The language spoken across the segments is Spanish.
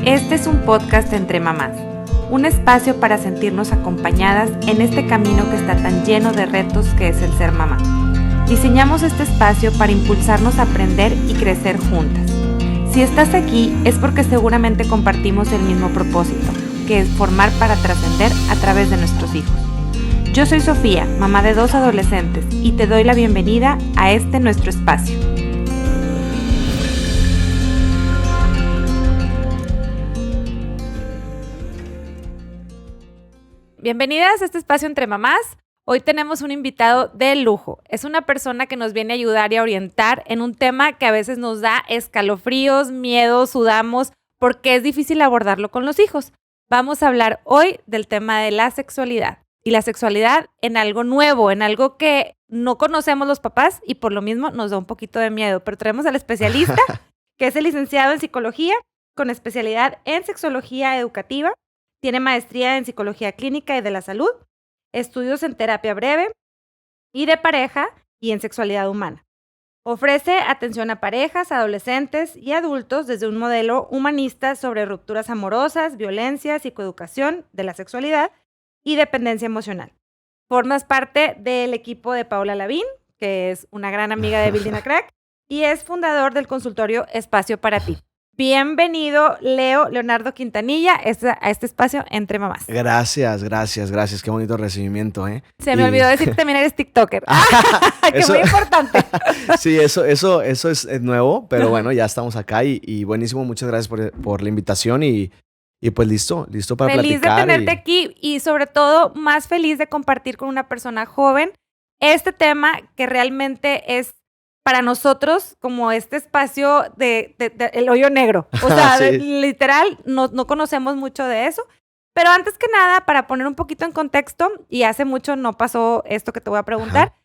Este es un podcast entre mamás, un espacio para sentirnos acompañadas en este camino que está tan lleno de retos que es el ser mamá. Diseñamos este espacio para impulsarnos a aprender y crecer juntas. Si estás aquí es porque seguramente compartimos el mismo propósito, que es formar para trascender a través de nuestros hijos. Yo soy Sofía, mamá de 2 adolescentes, y te doy la bienvenida a este nuestro espacio. Bienvenidas a este espacio entre mamás. Hoy tenemos un invitado de lujo. Es una persona que nos viene a ayudar y a orientar en un tema que a veces nos da escalofríos, miedo, sudamos, porque es difícil abordarlo con los hijos. Vamos a hablar hoy del tema de la sexualidad. Y la sexualidad en algo nuevo, en algo que no conocemos los papás y por lo mismo nos da un poquito de miedo. Pero traemos al especialista, que es el licenciado en psicología, con especialidad en sexología educativa. Tiene maestría en psicología clínica y de la salud, estudios en terapia breve y de pareja y en sexualidad humana. Ofrece atención a parejas, adolescentes y adultos desde un modelo humanista sobre rupturas amorosas, violencia, psicoeducación de la sexualidad y dependencia emocional. Formas parte del equipo de Paola Lavín, que es una gran amiga de Building a Crack, y es fundador del consultorio Espacio para Ti. Bienvenido, Leonardo Quintanilla, a este espacio entre mamás. Gracias. Qué bonito recibimiento, ¿eh? Se me olvidó decir que también eres TikToker. Que muy importante. Sí, eso es nuevo, pero bueno, ya estamos acá y buenísimo. Muchas gracias por la invitación y pues listo para feliz platicar. Feliz de tenerte aquí y sobre todo más feliz de compartir con una persona joven este tema que realmente es para nosotros como este espacio de el hoyo negro. O sea, sí. Literal, no conocemos mucho de eso. Pero antes que nada, para poner un poquito en contexto, y hace mucho no pasó esto que te voy a preguntar, Ajá.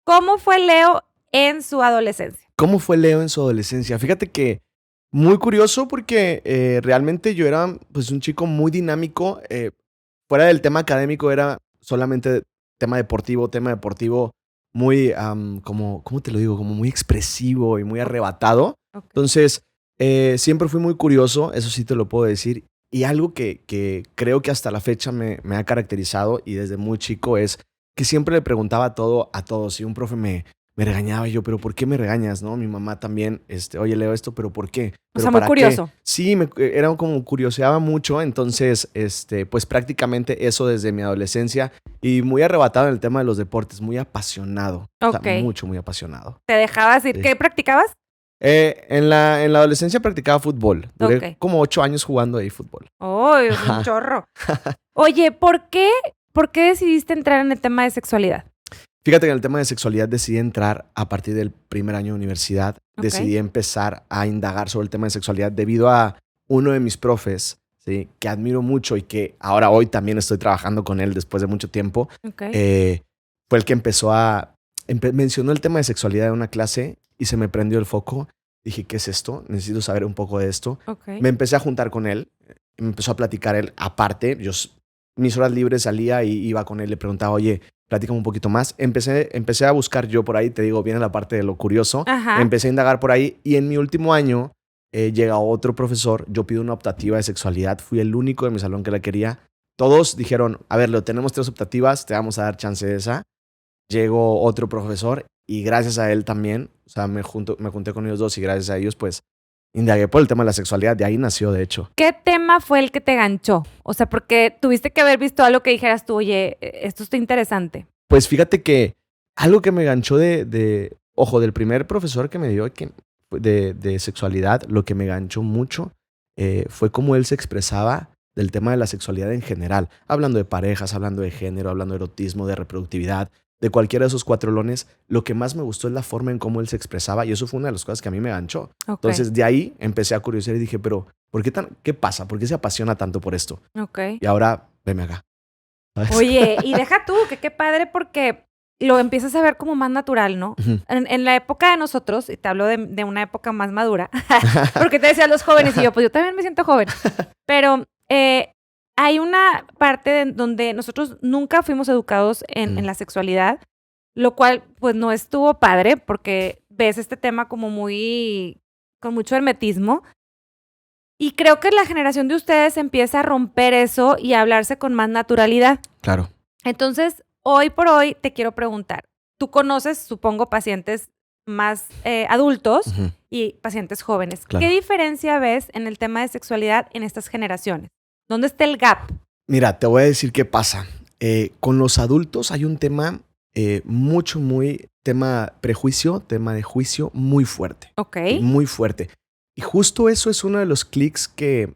¿Cómo fue Leo en su adolescencia? ¿Cómo fue Leo en su adolescencia? Fíjate que muy curioso porque realmente yo era pues un chico muy dinámico. Fuera del tema académico era solamente tema deportivo muy, ¿cómo te lo digo? Como muy expresivo y muy arrebatado. Okay. Entonces, siempre fui muy curioso, eso sí te lo puedo decir. Y algo que creo que hasta la fecha me ha caracterizado y desde muy chico es que siempre le preguntaba todo a todos. Y un profe me regañaba y yo, ¿pero por qué me regañas? ¿No? Mi mamá también, oye, Leo esto, ¿pero por qué? O sea, muy curioso. ¿Qué? Sí, era como curioseaba mucho. Entonces, pues prácticamente eso desde mi adolescencia y muy arrebatado en el tema de los deportes, muy apasionado. Okay. O sea, mucho, muy apasionado. ¿Te dejabas ir? Sí. ¿Qué practicabas? En la adolescencia practicaba fútbol. Duré como 8 años jugando ahí fútbol. ¡Oh, es un chorro! Oye, ¿por qué decidiste entrar en el tema de sexualidad? Fíjate que en el tema de sexualidad decidí entrar a partir del primer año de universidad. Decidí empezar a indagar sobre el tema de sexualidad debido a uno de mis profes, ¿sí? Que admiro mucho y que hoy también estoy trabajando con él después de mucho tiempo. Fue el que mencionó el tema de sexualidad en una clase y se me prendió el foco. Dije, ¿qué es esto? Necesito saber un poco de esto. Me empecé a juntar con él. Me empezó a platicar él aparte. Mis horas libres salía y iba con él. Le preguntaba, oye, platícame un poquito más. Empecé a buscar yo por ahí. Te digo, viene la parte de lo curioso. Ajá. Empecé a indagar por ahí. Y en mi último año llega otro profesor. Yo pido una optativa de sexualidad. Fui el único de mi salón que la quería. Todos dijeron, a ver, Leo, tenemos 3 optativas. Te vamos a dar chance de esa. Llegó otro profesor y gracias a él también, o sea, me junté con ellos dos y gracias a ellos, pues, indagué por el tema de la sexualidad. De ahí nació, de hecho. ¿Qué tema fue el que te ganchó? O sea, porque tuviste que haber visto algo que dijeras tú, oye, esto está interesante. Pues fíjate que algo que me ganchó del primer profesor que me dio de sexualidad, lo que me ganchó mucho fue cómo él se expresaba del tema de la sexualidad en general. Hablando de parejas, hablando de género, hablando de erotismo, de reproductividad. De cualquiera de esos 4 lones, lo que más me gustó es la forma en cómo él se expresaba y eso fue una de las cosas que a mí me ganchó. Entonces, de ahí empecé a curiosear y dije, pero ¿qué pasa? ¿Por qué se apasiona tanto por esto? Y ahora, veme acá. ¿Sabes? Oye, y deja tú, que qué padre porque lo empiezas a ver como más natural, ¿no? Uh-huh. En la época de nosotros, y te hablo de una época más madura, porque te decían los jóvenes y yo, pues yo también me siento joven, pero hay una parte donde nosotros nunca fuimos educados en la sexualidad, lo cual pues no estuvo padre porque ves este tema como con mucho hermetismo Y creo que la generación de ustedes empieza a romper eso y a hablarse con más naturalidad. Claro. Entonces, hoy por hoy te quiero preguntar, tú conoces, supongo, pacientes más adultos y pacientes jóvenes. Claro. ¿Qué diferencia ves en el tema de sexualidad en estas generaciones? ¿Dónde está el gap? Mira, te voy a decir qué pasa. Con los adultos hay un tema tema prejuicio, tema de juicio muy fuerte. Ok. Muy fuerte. Y justo eso es uno de los clics que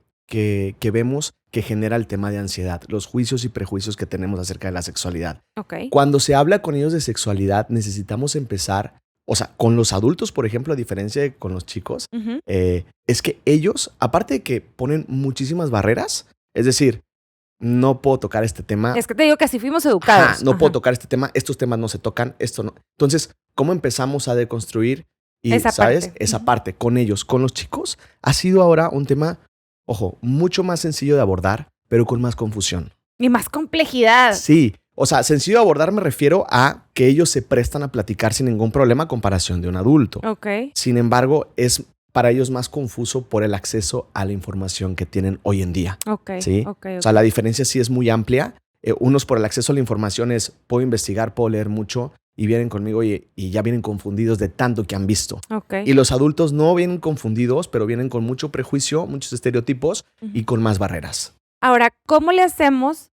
vemos que genera el tema de ansiedad, los juicios y prejuicios que tenemos acerca de la sexualidad. Okay. Cuando se habla con ellos de sexualidad, necesitamos empezar, o sea, con los adultos, por ejemplo, a diferencia de con los chicos, es que ellos, aparte de que ponen muchísimas barreras, es decir, no puedo tocar este tema. Es que te digo que así fuimos educados. No puedo tocar este tema, estos temas no se tocan, esto no. Entonces, ¿cómo empezamos a deconstruir? Y, esa parte con ellos, con los chicos, ha sido ahora un tema, ojo, mucho más sencillo de abordar, pero con más confusión. Y más complejidad. Sí, o sea, sencillo de abordar me refiero a que ellos se prestan a platicar sin ningún problema a comparación de un adulto. Ok. Sin embargo, es para ellos más confuso por el acceso a la información que tienen hoy en día. Ok. ¿Sí? Okay. O sea, la diferencia sí es muy amplia. Unos por el acceso a la información es, puedo investigar, puedo leer mucho, y vienen conmigo y ya vienen confundidos de tanto que han visto. Okay. Y los adultos no vienen confundidos, pero vienen con mucho prejuicio, muchos estereotipos y con más barreras. Ahora, ¿cómo le hacemos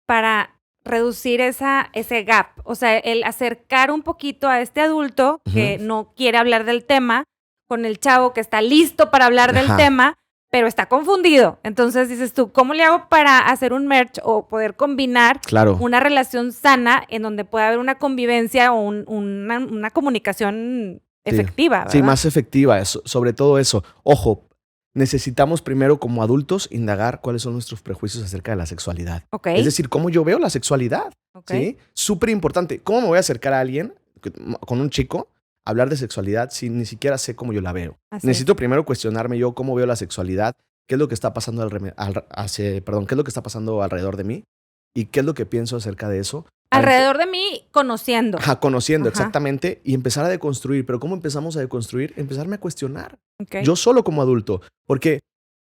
para reducir ese gap? O sea, el acercar un poquito a este adulto que no quiere hablar del tema con el chavo que está listo para hablar del tema, pero está confundido. Entonces dices tú, ¿cómo le hago para hacer un merge o poder combinar una relación sana en donde pueda haber una convivencia o una comunicación efectiva? ¿Verdad? Sí, más efectiva, sobre todo eso. Ojo, necesitamos primero como adultos indagar cuáles son nuestros prejuicios acerca de la sexualidad. Okay. Es decir, cómo yo veo la sexualidad. Okay. ¿Sí? Súper importante. ¿Cómo me voy a acercar a alguien, con un chico, a hablar de sexualidad si ni siquiera sé cómo yo la veo? Necesito primero cuestionarme yo cómo veo la sexualidad, qué es lo que está pasando qué es lo que está pasando alrededor de mí y qué es lo que pienso acerca de eso. Alrededor de mí, conociendo. Conociendo, exactamente, y empezar a deconstruir. Pero ¿cómo empezamos a deconstruir? Empezarme a cuestionar. Okay. Yo solo como adulto, porque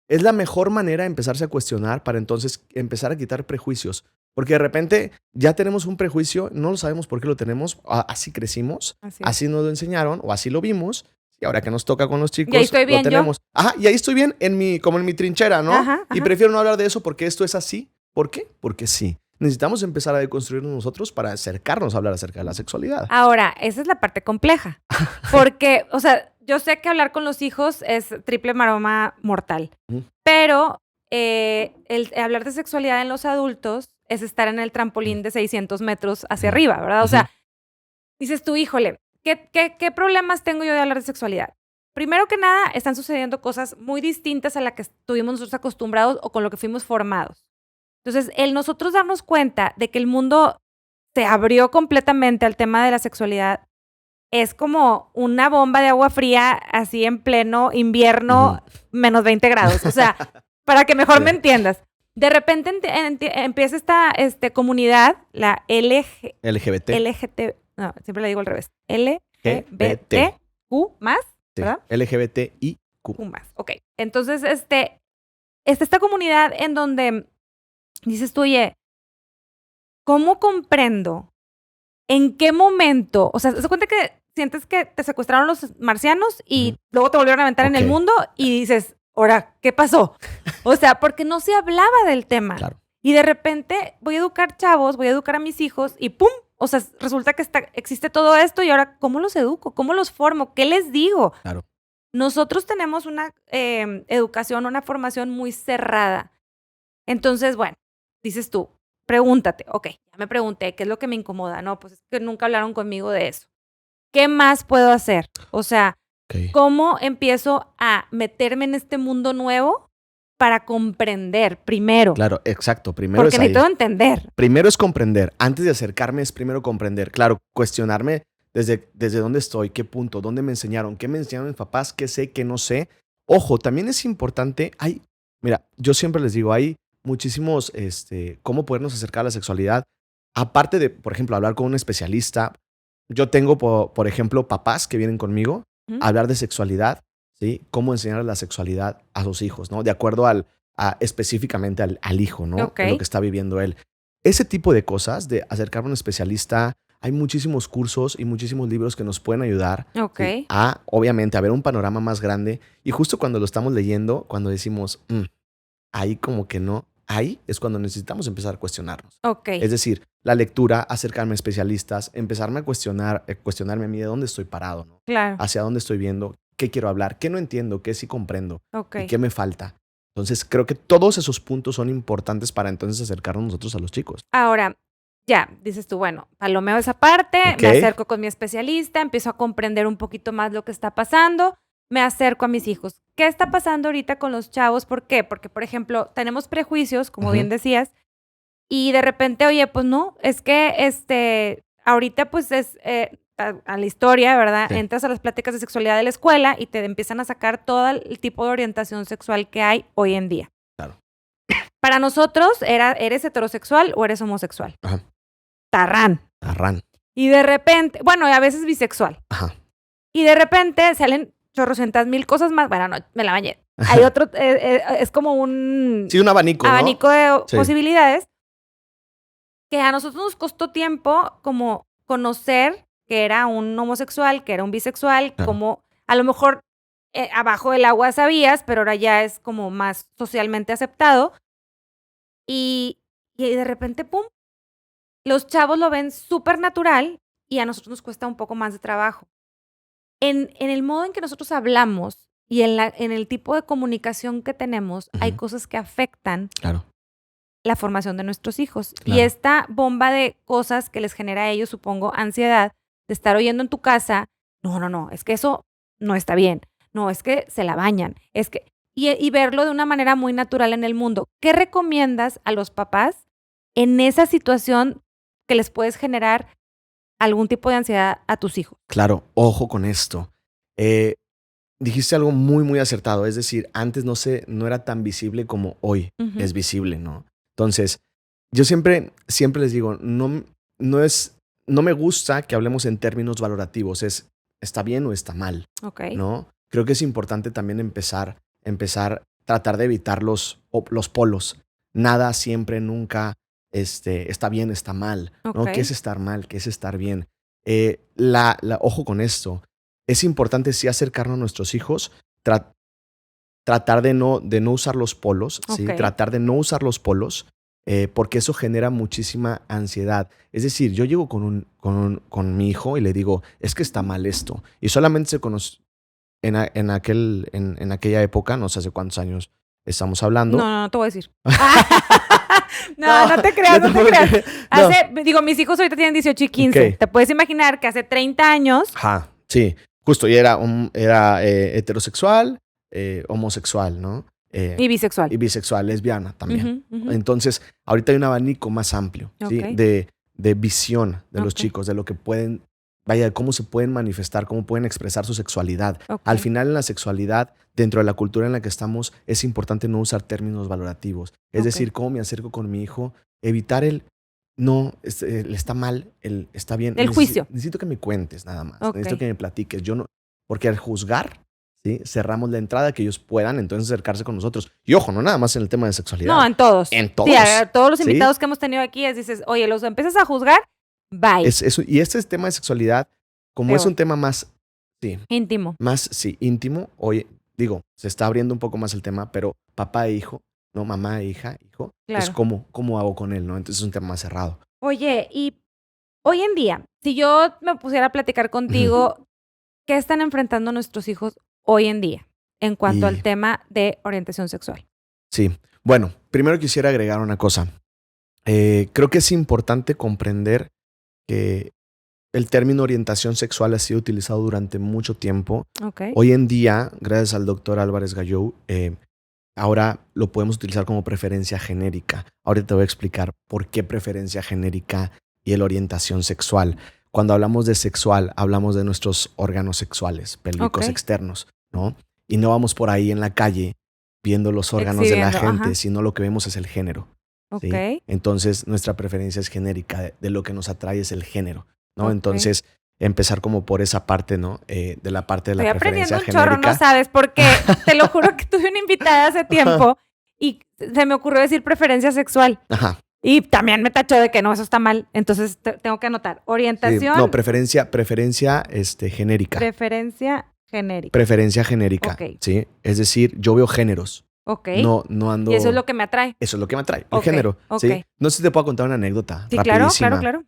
es la mejor manera de empezarse a cuestionar para entonces empezar a quitar prejuicios. Porque de repente ya tenemos un prejuicio, no lo sabemos por qué lo tenemos, así crecimos, así nos lo enseñaron o así lo vimos. Y ahora que nos toca con los chicos, y ahí estoy bien, lo tenemos. Y ahí estoy bien como en mi trinchera, ¿no? Y prefiero no hablar de eso porque esto es así. ¿Por qué? Porque sí. Necesitamos empezar a deconstruirnos nosotros para acercarnos a hablar acerca de la sexualidad. Ahora, esa es la parte compleja. Porque, o sea, yo sé que hablar con los hijos es triple maroma mortal. Pero el hablar de sexualidad en los adultos es estar en el trampolín de 600 metros hacia arriba, ¿verdad? O sea, dices tú, híjole, ¿qué problemas tengo yo de hablar de sexualidad? Primero que nada, están sucediendo cosas muy distintas a las que estuvimos nosotros acostumbrados o con lo que fuimos formados. Entonces, el nosotros darnos cuenta de que el mundo se abrió completamente al tema de la sexualidad es como una bomba de agua fría así en pleno invierno, menos 20 grados. O sea, para que mejor me entiendas. De repente empieza esta comunidad, la LGBT. No, siempre le digo al revés. LGBTQ más, ¿verdad? LGBTIQ. Ok. Entonces, esta comunidad en donde dices tú, oye, ¿cómo comprendo? ¿En qué momento? O sea, ¿te das cuenta que sientes que te secuestraron los marcianos y luego te volvieron a aventar en el mundo y dices, ahora, ¿qué pasó? O sea, porque no se hablaba del tema. Claro. Y de repente voy a educar chavos, voy a educar a mis hijos y ¡pum! O sea, resulta que existe todo esto y ahora, ¿cómo los educo? ¿Cómo los formo? ¿Qué les digo? Claro. Nosotros tenemos una educación, una formación muy cerrada. Entonces, bueno, dices tú, pregúntate, ok, ya me pregunté, ¿qué es lo que me incomoda? No, pues es que nunca hablaron conmigo de eso. ¿Qué más puedo hacer? O sea, ¿cómo empiezo a meterme en este mundo nuevo para comprender primero? Claro, exacto. Primero porque es ahí. necesito entender. Primero es comprender. Antes de acercarme es primero comprender. Claro, cuestionarme desde dónde estoy, qué punto, dónde me enseñaron, qué me enseñaron mis papás, qué sé, qué no sé. Ojo, también es importante, mira, yo siempre les digo, hay muchísimos, cómo podernos acercar a la sexualidad. Aparte de, por ejemplo, hablar con un especialista. Yo tengo, por ejemplo, papás que vienen conmigo a hablar de sexualidad, ¿sí? Cómo enseñar la sexualidad a sus hijos, ¿no? De acuerdo específicamente al hijo, ¿no? Ok. De lo que está viviendo él. Ese tipo de cosas, de acercarme a un especialista, hay muchísimos cursos y muchísimos libros que nos pueden ayudar, Ok. ¿sí? Obviamente, a ver un panorama más grande. Y justo cuando lo estamos leyendo, cuando decimos, ahí como que no, ahí es cuando necesitamos empezar a cuestionarnos. Ok. Es decir, la lectura, acercarme a especialistas, empezarme a cuestionarme a mí de dónde estoy parado, ¿no? Claro. Hacia dónde estoy viendo, qué quiero hablar, qué no entiendo, qué sí comprendo Ok. y qué me falta. Entonces, creo que todos esos puntos son importantes para entonces acercarnos nosotros a los chicos. Ahora, ya, dices tú, bueno, palomeo esa parte, Ok. me acerco con mi especialista, empiezo a comprender un poquito más lo que está pasando, me acerco a mis hijos. ¿Qué está pasando ahorita con los chavos? ¿Por qué? Porque, por ejemplo, tenemos prejuicios, como bien decías, y de repente, oye, pues no, es que ahorita pues es a la historia, ¿verdad? Sí. Entras a las pláticas de sexualidad de la escuela y te empiezan a sacar todo el tipo de orientación sexual que hay hoy en día. Claro. Para nosotros, ¿eres heterosexual o eres homosexual? Ajá. Tarrán. Y de repente, bueno, a veces bisexual. Ajá. Y de repente salen chorrocientas mil cosas más. Bueno, no, me la bañé. Hay otro, es como un... Sí, un abanico, ¿no? abanico de Sí. posibilidades que a nosotros nos costó tiempo como conocer que era un homosexual, que era un bisexual, Claro. como a lo mejor abajo del agua sabías, pero ahora ya es como más socialmente aceptado. Y de repente, ¡pum! Los chavos lo ven súper natural y a nosotros nos cuesta un poco más de trabajo. En el modo en que nosotros hablamos y en el tipo de comunicación que tenemos, hay cosas que afectan Claro. la formación de nuestros hijos. Claro. Y esta bomba de cosas que les genera a ellos, supongo, ansiedad, de estar oyendo en tu casa, no, es que eso no está bien. No, es que se la bañan. Es que... Y verlo de una manera muy natural en el mundo. ¿Qué recomiendas a los papás en esa situación que les puedes generar algún tipo de ansiedad a tus hijos? Claro, ojo con esto. Dijiste algo muy, muy acertado. Es decir, antes no era tan visible como hoy es visible, ¿no? Entonces, yo siempre les digo, no me gusta que hablemos en términos valorativos. ¿Está bien o está mal? Ok. ¿No? Creo que es importante también tratar de evitar los polos. Nada, siempre, nunca, está bien, está mal, ¿no? Ok. ¿Qué es estar mal? ¿Qué es estar bien? Ojo con esto. Es importante sí acercarnos a nuestros hijos, tratar de no usar los polos, ¿sí? Ok. Tratar de no usar los polos, porque eso genera muchísima ansiedad. Es decir, yo llego con mi hijo y le digo, es que está mal esto. Y solamente se conoce en aquella época, no sé hace cuántos años estamos hablando. No te voy a decir. No te creas. Mis hijos ahorita tienen 18 y 15. Okay. Te puedes imaginar que hace 30 años... Ajá, sí. Justo, y era heterosexual, homosexual, ¿no? Y bisexual. Y bisexual, lesbiana también. Ujú. Entonces, ahorita hay un abanico más amplio, ¿sí? Ok. De visión de los Ok. chicos, de lo que pueden, de cómo se pueden manifestar, cómo pueden expresar su sexualidad. Ok. Al final, en la sexualidad, dentro de la cultura en la que estamos, es importante no usar términos valorativos. Es decir, cómo me acerco con mi hijo, evitar no, él está mal, él está bien. El juicio. Necesito que me cuentes nada más. Ok. Necesito que me platiques. Porque al juzgar, ¿sí? Cerramos la entrada que ellos puedan entonces acercarse con nosotros. Y ojo, no nada más en el tema de sexualidad. No, en todos. En todos. Sí, a todos los ¿Sí? invitados que hemos tenido aquí, dices, oye, los empiezas a juzgar, bye. Y este tema de sexualidad, como Peor. es un tema más, íntimo. íntimo, hoy, se está abriendo un poco más el tema, pero papá e hijo, no mamá e hija, hijo, Claro. es cómo hago con él, ¿no? Entonces es un tema más cerrado. Oye, y hoy en día, si yo me pusiera a platicar contigo, ¿qué están enfrentando nuestros hijos hoy en día en cuanto al tema de orientación sexual? Sí. Bueno, primero quisiera agregar una cosa. Creo que es importante comprender que el término orientación sexual ha sido utilizado durante mucho tiempo. Okay. Hoy en día, gracias al doctor Álvarez Gallou, ahora lo podemos utilizar como preferencia genérica. Ahorita te voy a explicar por qué preferencia genérica y la orientación sexual. Cuando hablamos de sexual, hablamos de nuestros órganos sexuales, pélvicos externos, ¿no? Y no vamos por ahí en la calle viendo los órganos de la gente, sino lo que vemos es el género. Okay. ¿Sí? Entonces, nuestra preferencia es genérica, de lo que nos atrae es el género, ¿no? Okay. Entonces, empezar como por esa parte, ¿no? De la parte de la Estoy preferencia aprendiendo un chorro, genérica. no sabes, porque te lo juro que tuve una invitada hace tiempo y se me ocurrió decir preferencia sexual. Ajá. Y también me tachó de que no, eso está mal. Entonces tengo que anotar. Orientación. Sí, no, preferencia genérica. Preferencia genérica. Preferencia genérica. Ok. ¿Sí? Es decir, yo veo géneros. Ok. No ando... Y eso es lo que me atrae. Eso es lo que me atrae, el Ok, género. ok. ¿Sí? No sé si te puedo contar una anécdota Sí, claro, rapidísima. claro.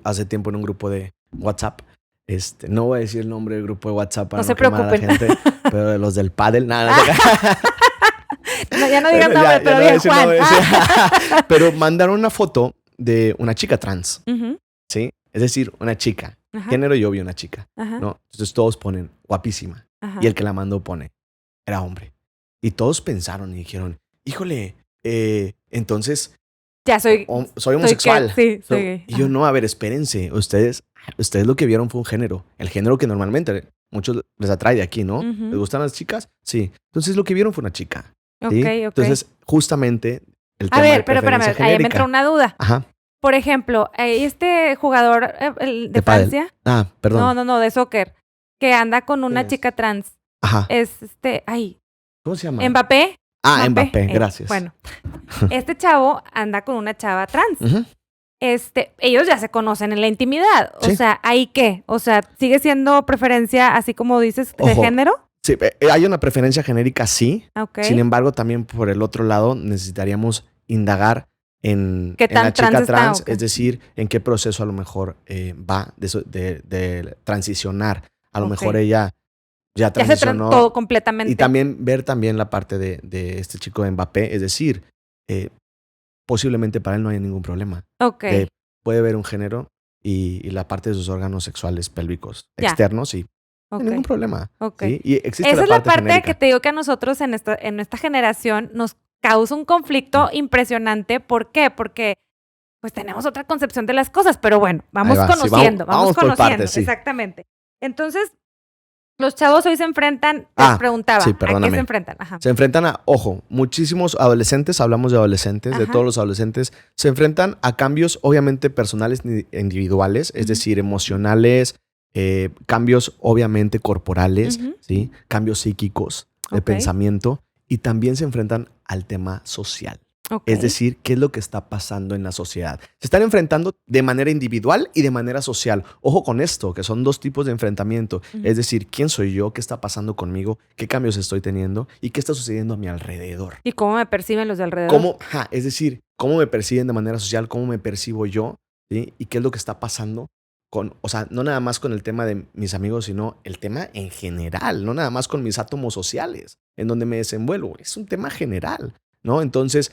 Hace tiempo en un grupo de WhatsApp, no voy a decir el nombre del grupo de WhatsApp para No se quemar a la preocupen. gente, pero de los del pádel, nada. No, ya no digas nombre, Ya pero no voy a bien, decir Juan. nombre, sí. Pero mandaron una foto de una chica trans, Ujú, ¿sí? Es decir, una chica. ajá, Género yo vi una chica, ajá, ¿no? Entonces todos ponen guapísima. ajá. Y el que la mandó pone, era hombre. Y todos pensaron y dijeron, híjole, entonces Ya soy soy homosexual. Sí, soy gay. Y yo, no, a ver, espérense. Ustedes lo que vieron fue un género. El género que normalmente muchos les atrae de aquí, ¿no? Ujú. ¿Les gustan las chicas? Sí. Entonces lo que vieron fue una chica. Ok, ¿sí? ok. Entonces, justamente el A tema ver, de pero espérame, preferencia ahí me genérica. entró una duda. Ajá. Por ejemplo, este jugador el de pádel. Francia. Ah, perdón. No, de soccer. Que anda con una ¿Quién es? chica trans. Ajá. Es ¿Cómo se llama? Mbappé. Ah, Mbappé, gracias. Bueno, este chavo anda con una chava trans. Ujú. Ellos ya se conocen en la intimidad. O Sí. sea, ¿ahí qué? O sea, ¿sigue siendo preferencia, así como dices, de Ojo. género? Sí, hay una preferencia genérica, sí. Ok. Sin embargo, también por el otro lado necesitaríamos indagar en ¿Qué tan la chica trans está, trans, o qué? es decir, en qué proceso a lo mejor va de transicionar. A lo Ok. mejor ella ya Ya se transicionó. todo completamente. Y también ver también la parte de este chico de Mbappé, es decir, posiblemente para él no haya ningún problema. Ok. Puede ver un género y la parte de sus órganos sexuales pélvicos Ya. externos y no Ok. hay ningún problema. Ok. ¿sí? Y existe Esa es la parte genérica. que te digo que a nosotros en esta generación nos causa un conflicto impresionante. ¿Por qué? Porque pues tenemos otra concepción de las cosas, pero bueno, vamos Ahí va, sí, conociendo, vamos por conociendo, partes, sí. exactamente. Entonces, los chavos hoy se enfrentan, les preguntaba, sí, ¿a qué perdóname. se enfrentan? Ajá. Se enfrentan muchísimos adolescentes, hablamos de adolescentes, de Ajá. todos los adolescentes, se enfrentan a cambios obviamente personales e individuales, es Ujú. decir, emocionales, cambios obviamente corporales, Ujú. ¿sí? Cambios psíquicos de Ok. pensamiento y también se enfrentan al tema social. Ok. Es decir, ¿qué es lo que está pasando en la sociedad? Se están enfrentando de manera individual y de manera social. Ojo con esto, que son dos tipos de enfrentamiento. Ujú. Es decir, ¿quién soy yo? ¿Qué está pasando conmigo? ¿Qué cambios estoy teniendo? ¿Y qué está sucediendo a mi alrededor? ¿Y cómo me perciben los de alrededor? Es decir, ¿cómo me perciben de manera social? ¿Cómo me percibo yo? ¿Sí? ¿Y qué es lo que está pasando? O sea, no nada más con el tema de mis amigos, sino el tema en general, no nada más con mis átomos sociales, en donde me desenvuelvo. Es un tema general, ¿no? Entonces,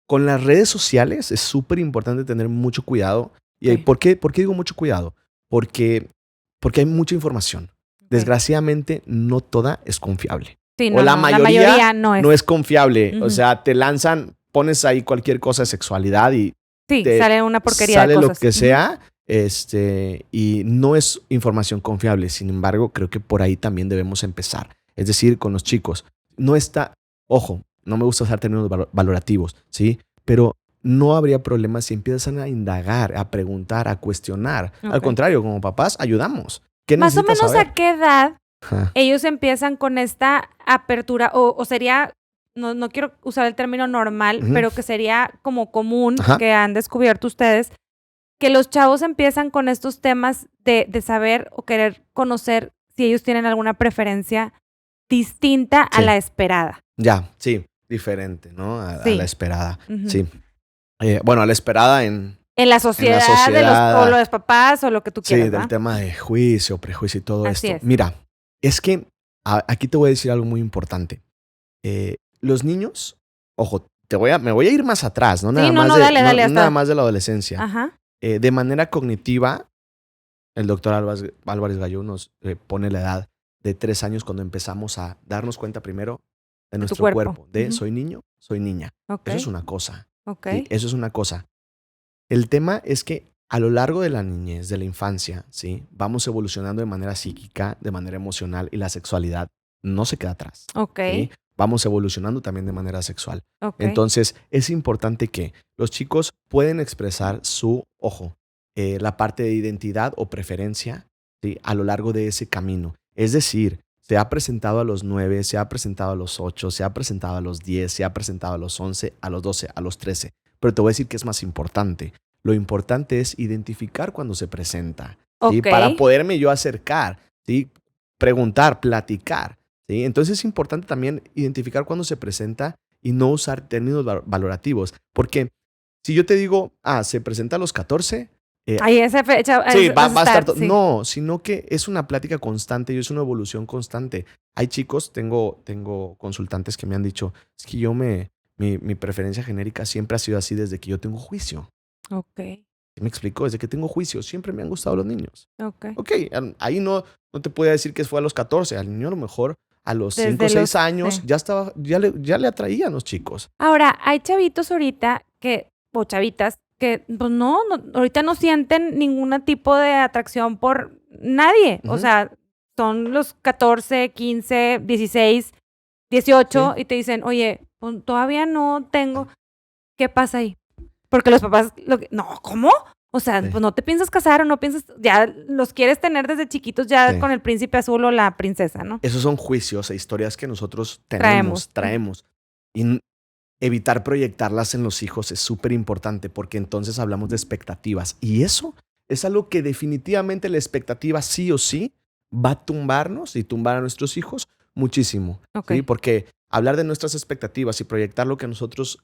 con las redes sociales es súper importante tener mucho cuidado. ¿Y Ok. por qué digo mucho cuidado? Porque hay mucha información. Ok. Desgraciadamente, no toda es confiable. Sí, o la mayoría no es. No es confiable. Ujú. O sea, te lanzan, pones ahí cualquier cosa de sexualidad y Sí, te sale una porquería sale de lo cosas. que Ujú. sea, y no es información confiable. Sin embargo, creo que por ahí también debemos empezar. Es decir, con los chicos, no está, ojo, no me gusta usar términos valorativos, ¿sí? Pero no habría problema si empiezan a indagar, a preguntar, a cuestionar. Al Ok. contrario, como papás, ayudamos. ¿Qué Más o necesitas menos saber? a qué edad Ajá. ellos empiezan con esta apertura, o sería, no quiero usar el término normal, Ujú. pero que sería como común Ajá. que han descubierto ustedes, que los chavos empiezan con estos temas de saber o querer conocer si ellos tienen alguna preferencia distinta a Sí. la esperada. Ya, sí, diferente, ¿no? A Sí. la esperada. Ujú. Sí. Bueno, a la esperada en En la sociedad, sociedad. o los papás o lo que tú Sí, quieras, del ¿verdad? tema de juicio, prejuicio y todo Así esto. es. Mira, es que aquí te voy a decir algo muy importante. Los niños, ojo, me voy a ir más atrás, no nada Sí, no, más no, de, dale, no- dale, no hasta- nada más de la adolescencia. Ajá. De manera cognitiva, el doctor Álvarez Gallú nos pone la edad de 3 años cuando empezamos a darnos cuenta primero de nuestro cuerpo. cuerpo, de Ujú. soy niño, soy niña. Ok. Eso es una cosa. Ok. ¿sí? Eso es una cosa. El tema es que a lo largo de la niñez, de la infancia, ¿sí? Vamos evolucionando de manera psíquica, de manera emocional y la sexualidad no se queda atrás. Ok. ¿sí? Vamos evolucionando también de manera sexual. Ok. Entonces, es importante que los chicos pueden expresar la parte de identidad o preferencia, ¿sí? A lo largo de ese camino. Es decir, se ha presentado a los 9, se ha presentado a los 8, se ha presentado a los 10, se ha presentado a los 11, a los 12, a los 13. Pero te voy a decir que es más importante. Lo importante es identificar cuando se presenta, ¿sí? Para poderme yo acercar, ¿sí? Preguntar, platicar, ¿sí? Entonces es importante también identificar cuando se presenta y no usar términos valorativos. Porque si yo te digo, se presenta a los 14... ahí esa fecha. Sí, va a estar. Sí. No, sino que es una plática constante y es una evolución constante. Hay chicos, tengo consultantes que me han dicho, es que mi preferencia genérica siempre ha sido así desde que yo tengo juicio. Ok. ¿Me explico? Desde que tengo juicio siempre me han gustado los niños. Ok, ahí no te puedo decir que fue a los 14. Al niño a lo mejor a los 5 o 6 años ya le atraían los chicos. Ahora, hay chavitos ahorita o chavitas que pues no, ahorita no sienten ningún tipo de atracción por nadie. O sea, son los 14, 15, 16, 18 y te dicen, oye, pues, todavía no tengo. ¿Qué pasa ahí? Porque los papás, no, ¿cómo? O sea, pues no te piensas casar o no piensas, ya los quieres tener desde chiquitos ya con el príncipe azul o la princesa, ¿no? Esos son juicios e historias que nosotros traemos. Y evitar proyectarlas en los hijos es súper importante porque entonces hablamos de expectativas. Y eso es algo que definitivamente la expectativa sí o sí va a tumbarnos y tumbar a nuestros hijos muchísimo. ¿Sí? Porque hablar de nuestras expectativas y proyectar lo que nosotros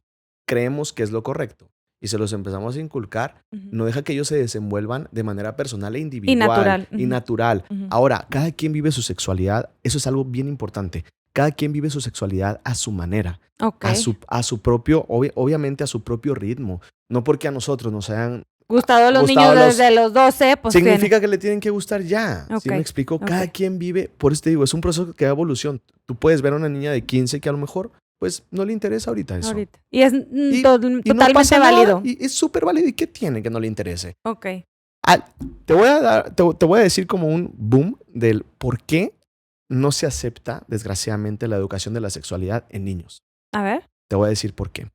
creemos que es lo correcto y se los empezamos a inculcar, no deja que ellos se desenvuelvan de manera personal e individual. Y natural. Ahora, cada quien vive su sexualidad. Eso es algo bien importante. Cada quien vive su sexualidad a su manera. A su propio, obviamente a su propio ritmo. No porque a nosotros nos hayan gustado los niños desde los 12, pues significa que le tienen que gustar ya. ¿Sí me explico? Cada quien vive, por eso te digo, es un proceso que da evolución. Tú puedes ver a una niña de 15 que a lo mejor pues no le interesa ahorita eso. Y es totalmente válido. Y es súper válido. ¿Y qué tiene que no le interese? Ok. Te voy a decir como un boom del por qué no se acepta, desgraciadamente, la educación de la sexualidad en niños. A ver. Te voy a decir por qué.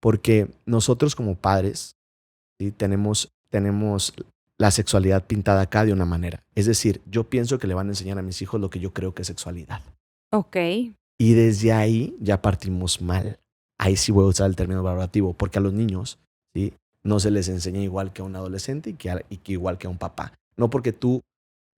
Porque nosotros como padres, ¿sí? tenemos la sexualidad pintada acá de una manera. Es decir, yo pienso que le van a enseñar a mis hijos lo que yo creo que es sexualidad. Ok. Y desde ahí ya partimos mal. Ahí sí voy a usar el término valorativo, porque a los niños, ¿sí? No se les enseña igual que a un adolescente y que igual que a un papá. No porque tú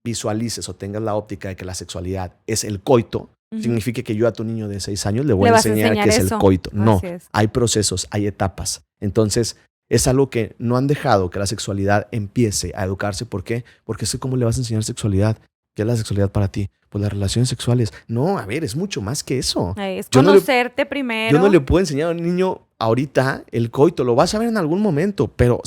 visualices o tengas la óptica de que la sexualidad es el coito, significa que yo a tu niño de 6 años le voy a enseñar que es el coito. No, hay procesos, hay etapas. Entonces, es algo que no han dejado que la sexualidad empiece a educarse. ¿Por qué? Porque es cómo le vas a enseñar sexualidad. ¿Qué es la sexualidad para ti? Pues las relaciones sexuales. No, a ver, es mucho más que eso. Es conocerte primero. Yo no le puedo enseñar a un niño ahorita el coito. Lo vas a ver en algún momento, pero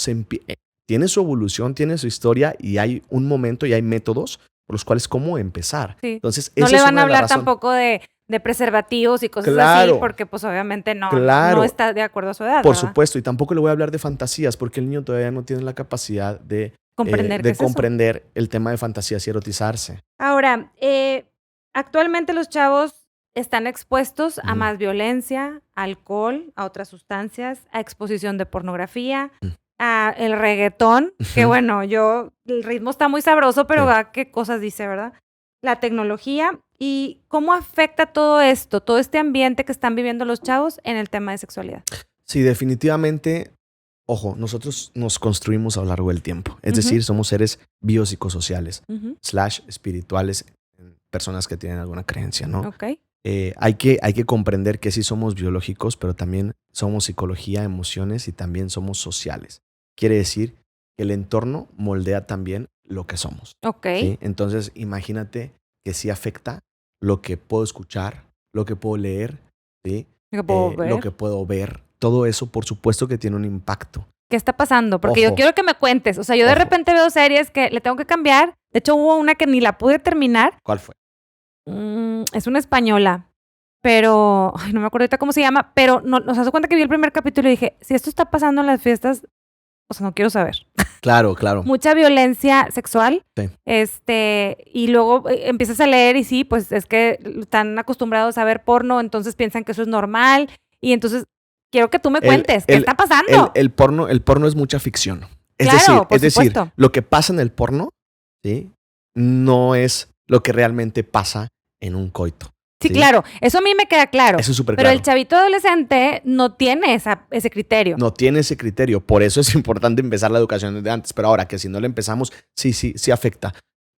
tiene su evolución, tiene su historia y hay un momento y hay métodos por los cuales cómo empezar. Sí. Entonces, no le van a hablar tampoco de preservativos y cosas así, porque pues obviamente no está de acuerdo a su edad. Por supuesto, y tampoco le voy a hablar de fantasías porque el niño todavía no tiene la capacidad de comprender el tema de fantasías y erotizarse. Ahora, actualmente los chavos están expuestos a más violencia, alcohol, a otras sustancias, a exposición de pornografía, a el reggaetón, que bueno, el ritmo está muy sabroso, pero qué cosas dice, ¿verdad? La tecnología y cómo afecta todo esto, todo este ambiente que están viviendo los chavos en el tema de sexualidad. Sí, definitivamente. Ojo, nosotros nos construimos a lo largo del tiempo. Es decir, somos seres biopsicosociales, / espirituales, personas que tienen alguna creencia, ¿no? Okay. Hay que comprender que sí somos biológicos, pero también somos psicología, emociones y también somos sociales. Quiere decir que el entorno moldea también lo que somos. Okay. ¿Sí? Entonces, imagínate que sí afecta lo que puedo escuchar, lo que puedo leer, ¿sí? Lo que puedo ver. Todo eso, por supuesto que tiene un impacto. ¿Qué está pasando? Porque yo quiero que me cuentes. O sea, yo de repente veo series que le tengo que cambiar. De hecho, hubo una que ni la pude terminar. ¿Cuál fue? Es una española. Pero, no me acuerdo ahorita cómo se llama. Pero nos hace cuenta que vi el primer capítulo y dije, si esto está pasando en las fiestas, o sea, no quiero saber. Claro. Mucha violencia sexual. Sí. Y luego empiezas a leer y sí, pues es que están acostumbrados a ver porno, entonces piensan que eso es normal. Y entonces quiero que tú me cuentes, ¿qué está pasando? El porno es mucha ficción. Es claro, decir, lo que pasa en el porno, ¿sí? no es lo que realmente pasa en un coito. Sí, claro. Eso a mí me queda claro. Eso es súper claro. Pero claro. el chavito adolescente no tiene ese criterio. No tiene ese criterio. Por eso es importante empezar la educación desde antes. Pero ahora que si no le empezamos, sí afecta.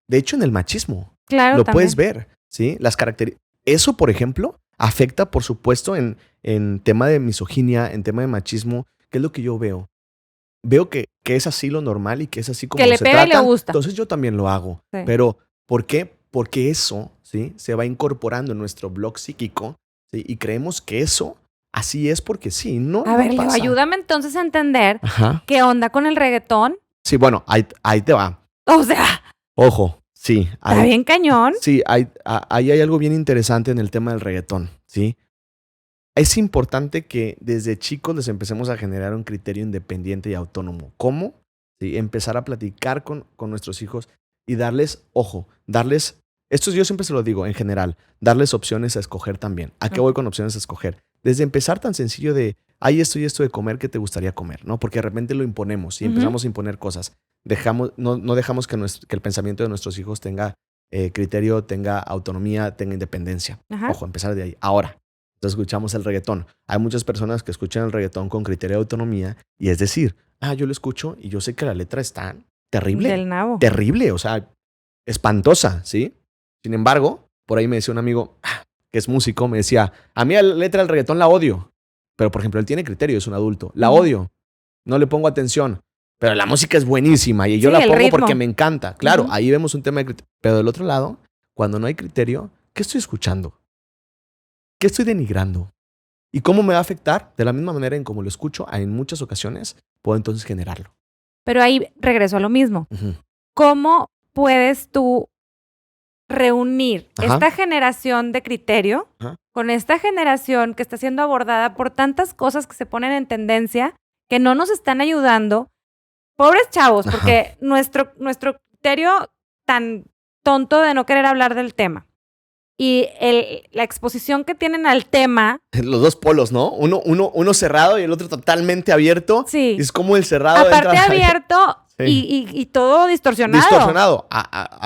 De hecho, en el machismo. Claro, lo también puedes ver, ¿sí? Las características. Eso, por ejemplo, afecta, por supuesto, en tema de misoginia, en tema de machismo. ¿Qué es lo que yo veo? Veo que es así lo normal y que es así como que le se pega trata. Y le gusta. Entonces yo también lo hago. Sí. Pero, ¿por qué? Porque eso, ¿sí? Se va incorporando en nuestro blog psíquico, ¿sí? Y creemos que eso así es porque sí. No, a ver, no Leo, ayúdame entonces a entender qué onda con el reggaetón. Sí, bueno, ahí te va. O sea. Ojo, sí. Está bien cañón. Sí, ahí hay algo bien interesante en el tema del reggaetón, ¿sí? Es importante que desde chicos les empecemos a generar un criterio independiente y autónomo. ¿Cómo? ¿Sí? Empezar a platicar con nuestros hijos y darles, esto yo siempre se lo digo en general, darles opciones a escoger también. ¿A qué voy con opciones a escoger? Desde empezar tan sencillo de, hay esto y esto de comer, ¿qué te gustaría comer? ¿No? Porque de repente lo imponemos y empezamos a imponer cosas. No dejamos que el pensamiento de nuestros hijos tenga criterio, tenga autonomía, tenga independencia. Ajá. Ojo, empezar de ahí. Ahora, entonces escuchamos el reggaetón. Hay muchas personas que escuchan el reggaetón con criterio de autonomía y es decir, yo lo escucho y yo sé que la letra está terrible. Del nabo. Terrible, o sea, espantosa, ¿sí? Sin embargo, por ahí me decía un amigo que es músico, me decía, a mí la letra del reggaetón la odio. Pero, por ejemplo, él tiene criterio, es un adulto. La odio, no le pongo atención. Pero la música es buenísima y yo la pongo ritmo. Porque me encanta. Claro, ahí vemos un tema de criterio. Pero del otro lado, cuando no hay criterio, ¿qué estoy escuchando? ¿Qué estoy denigrando? ¿Y cómo me va a afectar? De la misma manera en como lo escucho, en muchas ocasiones, puedo entonces generarlo. Pero ahí regreso a lo mismo. ¿Cómo puedes tú reunir esta generación de criterio con esta generación que está siendo abordada por tantas cosas que se ponen en tendencia que no nos están ayudando? Pobres chavos, porque nuestro criterio tan tonto de no querer hablar del tema y la exposición que tienen al tema. Los dos polos, ¿no? Uno cerrado y el otro totalmente abierto. Sí. Es como el cerrado. Aparte abierto y todo distorsionado. Distorsionado.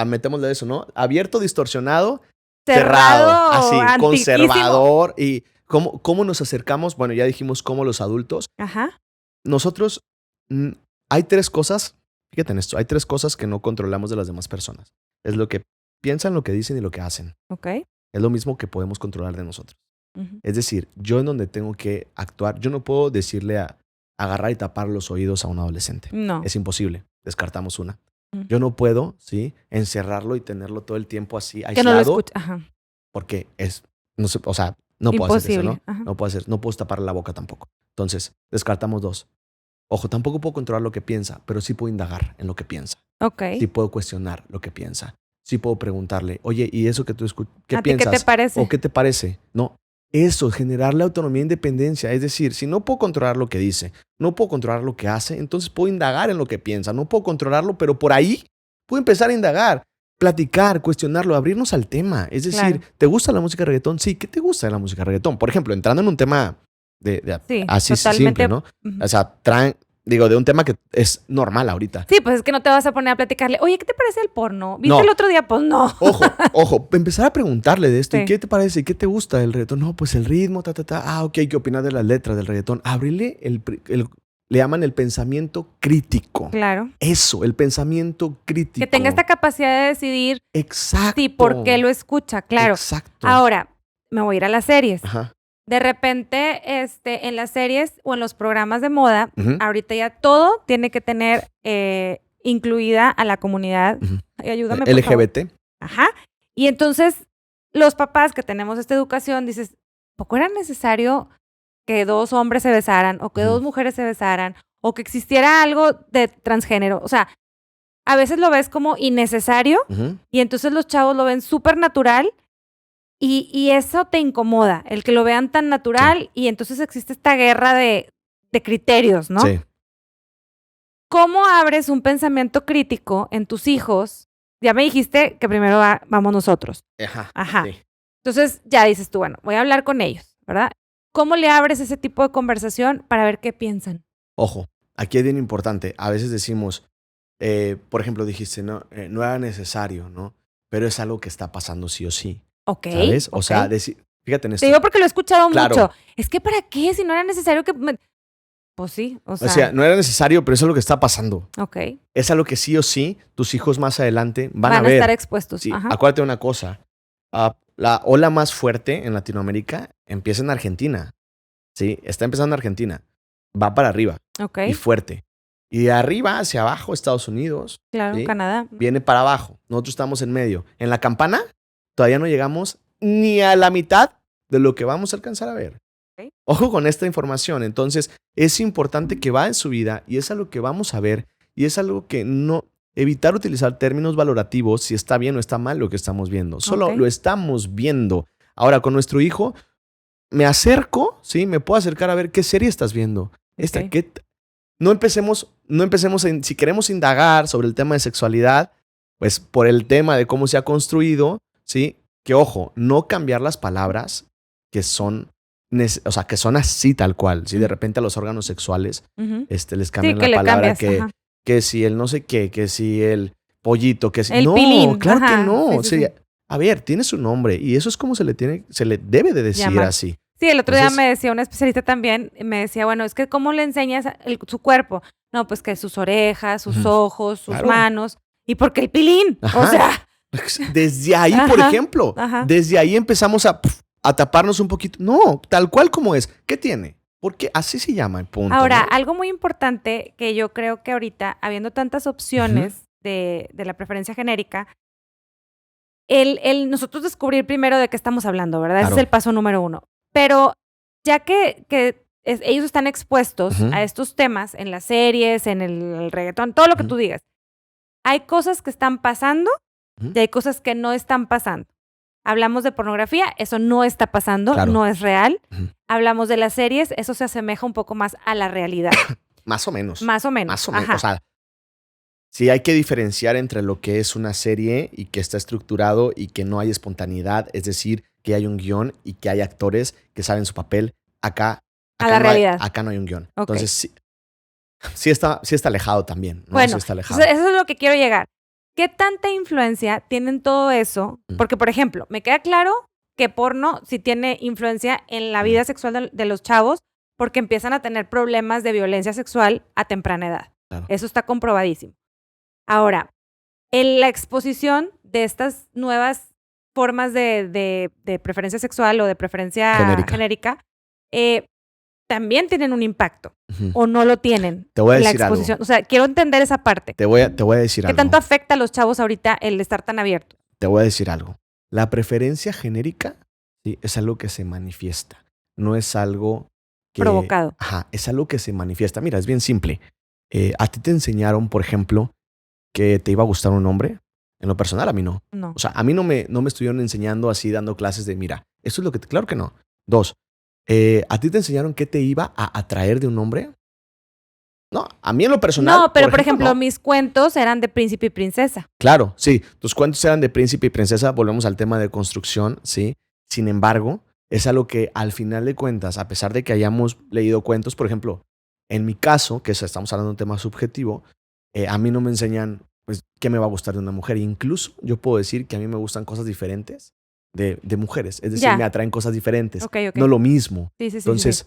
Metémosle eso, ¿no? Abierto, distorsionado, cerrado. Así, conservador. Y ¿cómo nos acercamos? Bueno, ya dijimos cómo los adultos. Nosotros, hay tres cosas, fíjate en esto, hay tres cosas que no controlamos de las demás personas. Es lo que piensan, lo que dicen y lo que hacen. Es lo mismo que podemos controlar de nosotros. Es decir, yo en donde tengo que actuar, yo no puedo decirle agarrar y tapar los oídos a un adolescente. No. Es imposible. Descartamos una. Yo no puedo, ¿sí? Encerrarlo y tenerlo todo el tiempo así aislado. Que no lo escuche. Porque no puedo hacer eso, ¿no? No puedo hacer, no puedo tapar la boca tampoco. Entonces, descartamos dos. Ojo, tampoco puedo controlar lo que piensa, pero sí puedo indagar en lo que piensa. Sí puedo cuestionar lo que piensa. Sí puedo preguntarle, oye, ¿y eso que tú escuchas? ¿Qué piensas? ¿Qué te parece? ¿O qué te parece? No, eso, generarle autonomía e independencia. Es decir, si no puedo controlar lo que dice, no puedo controlar lo que hace, entonces puedo indagar en lo que piensa. No puedo controlarlo, pero por ahí puedo empezar a indagar, platicar, cuestionarlo, abrirnos al tema. Es decir, ¿te gusta la música reggaetón? Sí, ¿qué te gusta de la música reggaetón? Por ejemplo, entrando en un tema así simple, ¿no? O sea, de un tema que es normal ahorita. Sí, pues es que no te vas a poner a platicarle, oye, ¿qué te parece el porno? ¿Viste el otro día? Pues no. Ojo, empezar a preguntarle de esto, ¿y qué te parece? ¿Y qué te gusta del reggaetón? No, pues el ritmo, ok, ¿qué opinas de las letras del reggaetón? Abrirle le llaman el pensamiento crítico. Claro. Eso, el pensamiento crítico. Que tenga esta capacidad de decidir. Exacto. Sí, por qué lo escucha, claro. Exacto. Ahora, me voy a ir a las series. De repente, en las series o en los programas de moda, ahorita ya todo tiene que tener incluida a la comunidad. Ayúdame, por LGBT. Favor. Y entonces, los papás que tenemos esta educación, dices, ¿poco era necesario que dos hombres se besaran o que dos mujeres se besaran o que existiera algo de transgénero? O sea, a veces lo ves como innecesario y entonces los chavos lo ven súper natural. Y eso te incomoda, el que lo vean tan natural y entonces existe esta guerra de criterios, ¿no? Sí. ¿Cómo abres un pensamiento crítico en tus hijos? Ya me dijiste que primero vamos nosotros. Ajá. Sí. Entonces ya dices tú, bueno, voy a hablar con ellos, ¿verdad? ¿Cómo le abres ese tipo de conversación para ver qué piensan? Ojo, aquí es bien importante. A veces decimos, por ejemplo, dijiste, no, no era necesario, ¿no? Pero es algo que está pasando sí o sí. Ok. ¿Sabes? O ok. sea, fíjate en esto. Te digo porque lo he escuchado Claro. mucho. Es que ¿para qué? Si no era necesario que... Pues sí, O sea, no era necesario, pero eso es lo que está pasando. Ok. Es algo que sí o sí tus hijos más adelante van a Van a ver. estar expuestos. Sí, Ajá. acuérdate de una cosa. La ola más fuerte en Latinoamérica empieza en Argentina. Sí, está empezando en Argentina. Va para arriba. Ok. Y fuerte. Y de arriba hacia abajo, Estados Unidos. Claro, ¿sí? Canadá. Viene para abajo. Nosotros estamos en medio. En la campana todavía no llegamos ni a la mitad de lo que vamos a alcanzar a ver. Ok. Ojo con esta información. Entonces, es importante que va en su vida y es algo que vamos a ver y es algo que no... Evitar utilizar términos valorativos si está bien o está mal lo que estamos viendo. Solo Ok. lo estamos viendo. Ahora, con nuestro hijo, me acerco, ¿sí? Me puedo acercar a ver qué serie estás viendo. Ok. No empecemos si queremos indagar sobre el tema de sexualidad, pues por el tema de cómo se ha construido, ¿sí? Que ojo, no cambiar las palabras que son, que son así tal cual. Si de repente a los órganos sexuales Ujú. les cambian que la le palabra cambias, ajá. que si el no sé qué, que si el pollito, que si... El no, pilín, claro ajá. que no. Sí, sí, sí. A ver, tiene su nombre y eso es como se le debe de decir Llamar. así. Sí, el otro día Entonces- me decía una especialista también, me decía, bueno, es que ¿cómo le enseñas su cuerpo? No, pues que sus orejas, sus Ujú. ojos, sus Claro. manos. ¿Y por qué el pilín? Ajá. O sea, Desde ahí, por Ajá, ejemplo, ajá. desde ahí empezamos a taparnos un poquito. No, tal cual como es. ¿Qué tiene? Porque así se llama el punto. ahora, ¿no? algo muy importante que yo creo que ahorita, habiendo tantas opciones de la preferencia genérica, el nosotros descubrir primero de qué estamos hablando, ¿verdad? Ese Claro. es el paso número 1. Pero ya que ellos están expuestos Ujú. a estos temas en las series, en el reggaetón, todo lo que Ujú. tú digas, hay cosas que están pasando Ujú. y hay cosas que no están pasando. Hablamos de pornografía, eso no está pasando, Claro. no es real. Ujú. Hablamos de las series, eso se asemeja un poco más a la realidad. Más o menos. Más o menos. Más o menos. Ajá. O sea, sí hay que diferenciar entre lo que es una serie y que está estructurado y que no hay espontaneidad, es decir, que hay un guión y que hay actores que saben su papel. Acá A la no hay- realidad. acá no hay un guión. Ok. Entonces, sí está alejado también. ¿no? Bueno, sí está alejado. eso es lo que quiero llegar. ¿Qué tanta influencia tienen todo eso? Porque, por ejemplo, me queda claro que porno sí tiene influencia en la vida sexual de los chavos porque empiezan a tener problemas de violencia sexual a temprana edad. Claro. Eso está comprobadísimo. Ahora, en la exposición de estas nuevas formas de preferencia sexual o de preferencia genérica también tienen un impacto. Ujú. ¿O no lo tienen? Te voy a en la decir algo. exposición. O sea, quiero entender esa parte. Te voy a decir ¿Qué algo. tanto afecta a los chavos ahorita el estar tan abierto? Te voy a decir algo. La preferencia genérica ¿sí? es algo que se manifiesta. No es algo que... Provocado. Ajá, es algo que se manifiesta. Mira, es bien simple. ¿A ti te enseñaron, por ejemplo, que te iba a gustar un hombre? En lo personal, a mí no. No. O sea, a mí no me estuvieron enseñando así, dando clases de, mira, esto es lo que... Claro que no. 2, ¿a ti te enseñaron qué te iba a atraer de un hombre? No, a mí en lo personal... No, pero por ejemplo, no. mis cuentos eran de príncipe y princesa. Claro, sí. Tus cuentos eran de príncipe y princesa. Volvemos al tema de construcción, ¿sí? Sin embargo, es algo que al final de cuentas, a pesar de que hayamos leído cuentos, por ejemplo, en mi caso, que estamos hablando de un tema subjetivo, a mí no me enseñan, pues, qué me va a gustar de una mujer. Incluso yo puedo decir que a mí me gustan cosas diferentes de mujeres. Es decir, Ya. me atraen cosas diferentes. Ok. No lo mismo. Sí, sí, sí. Entonces,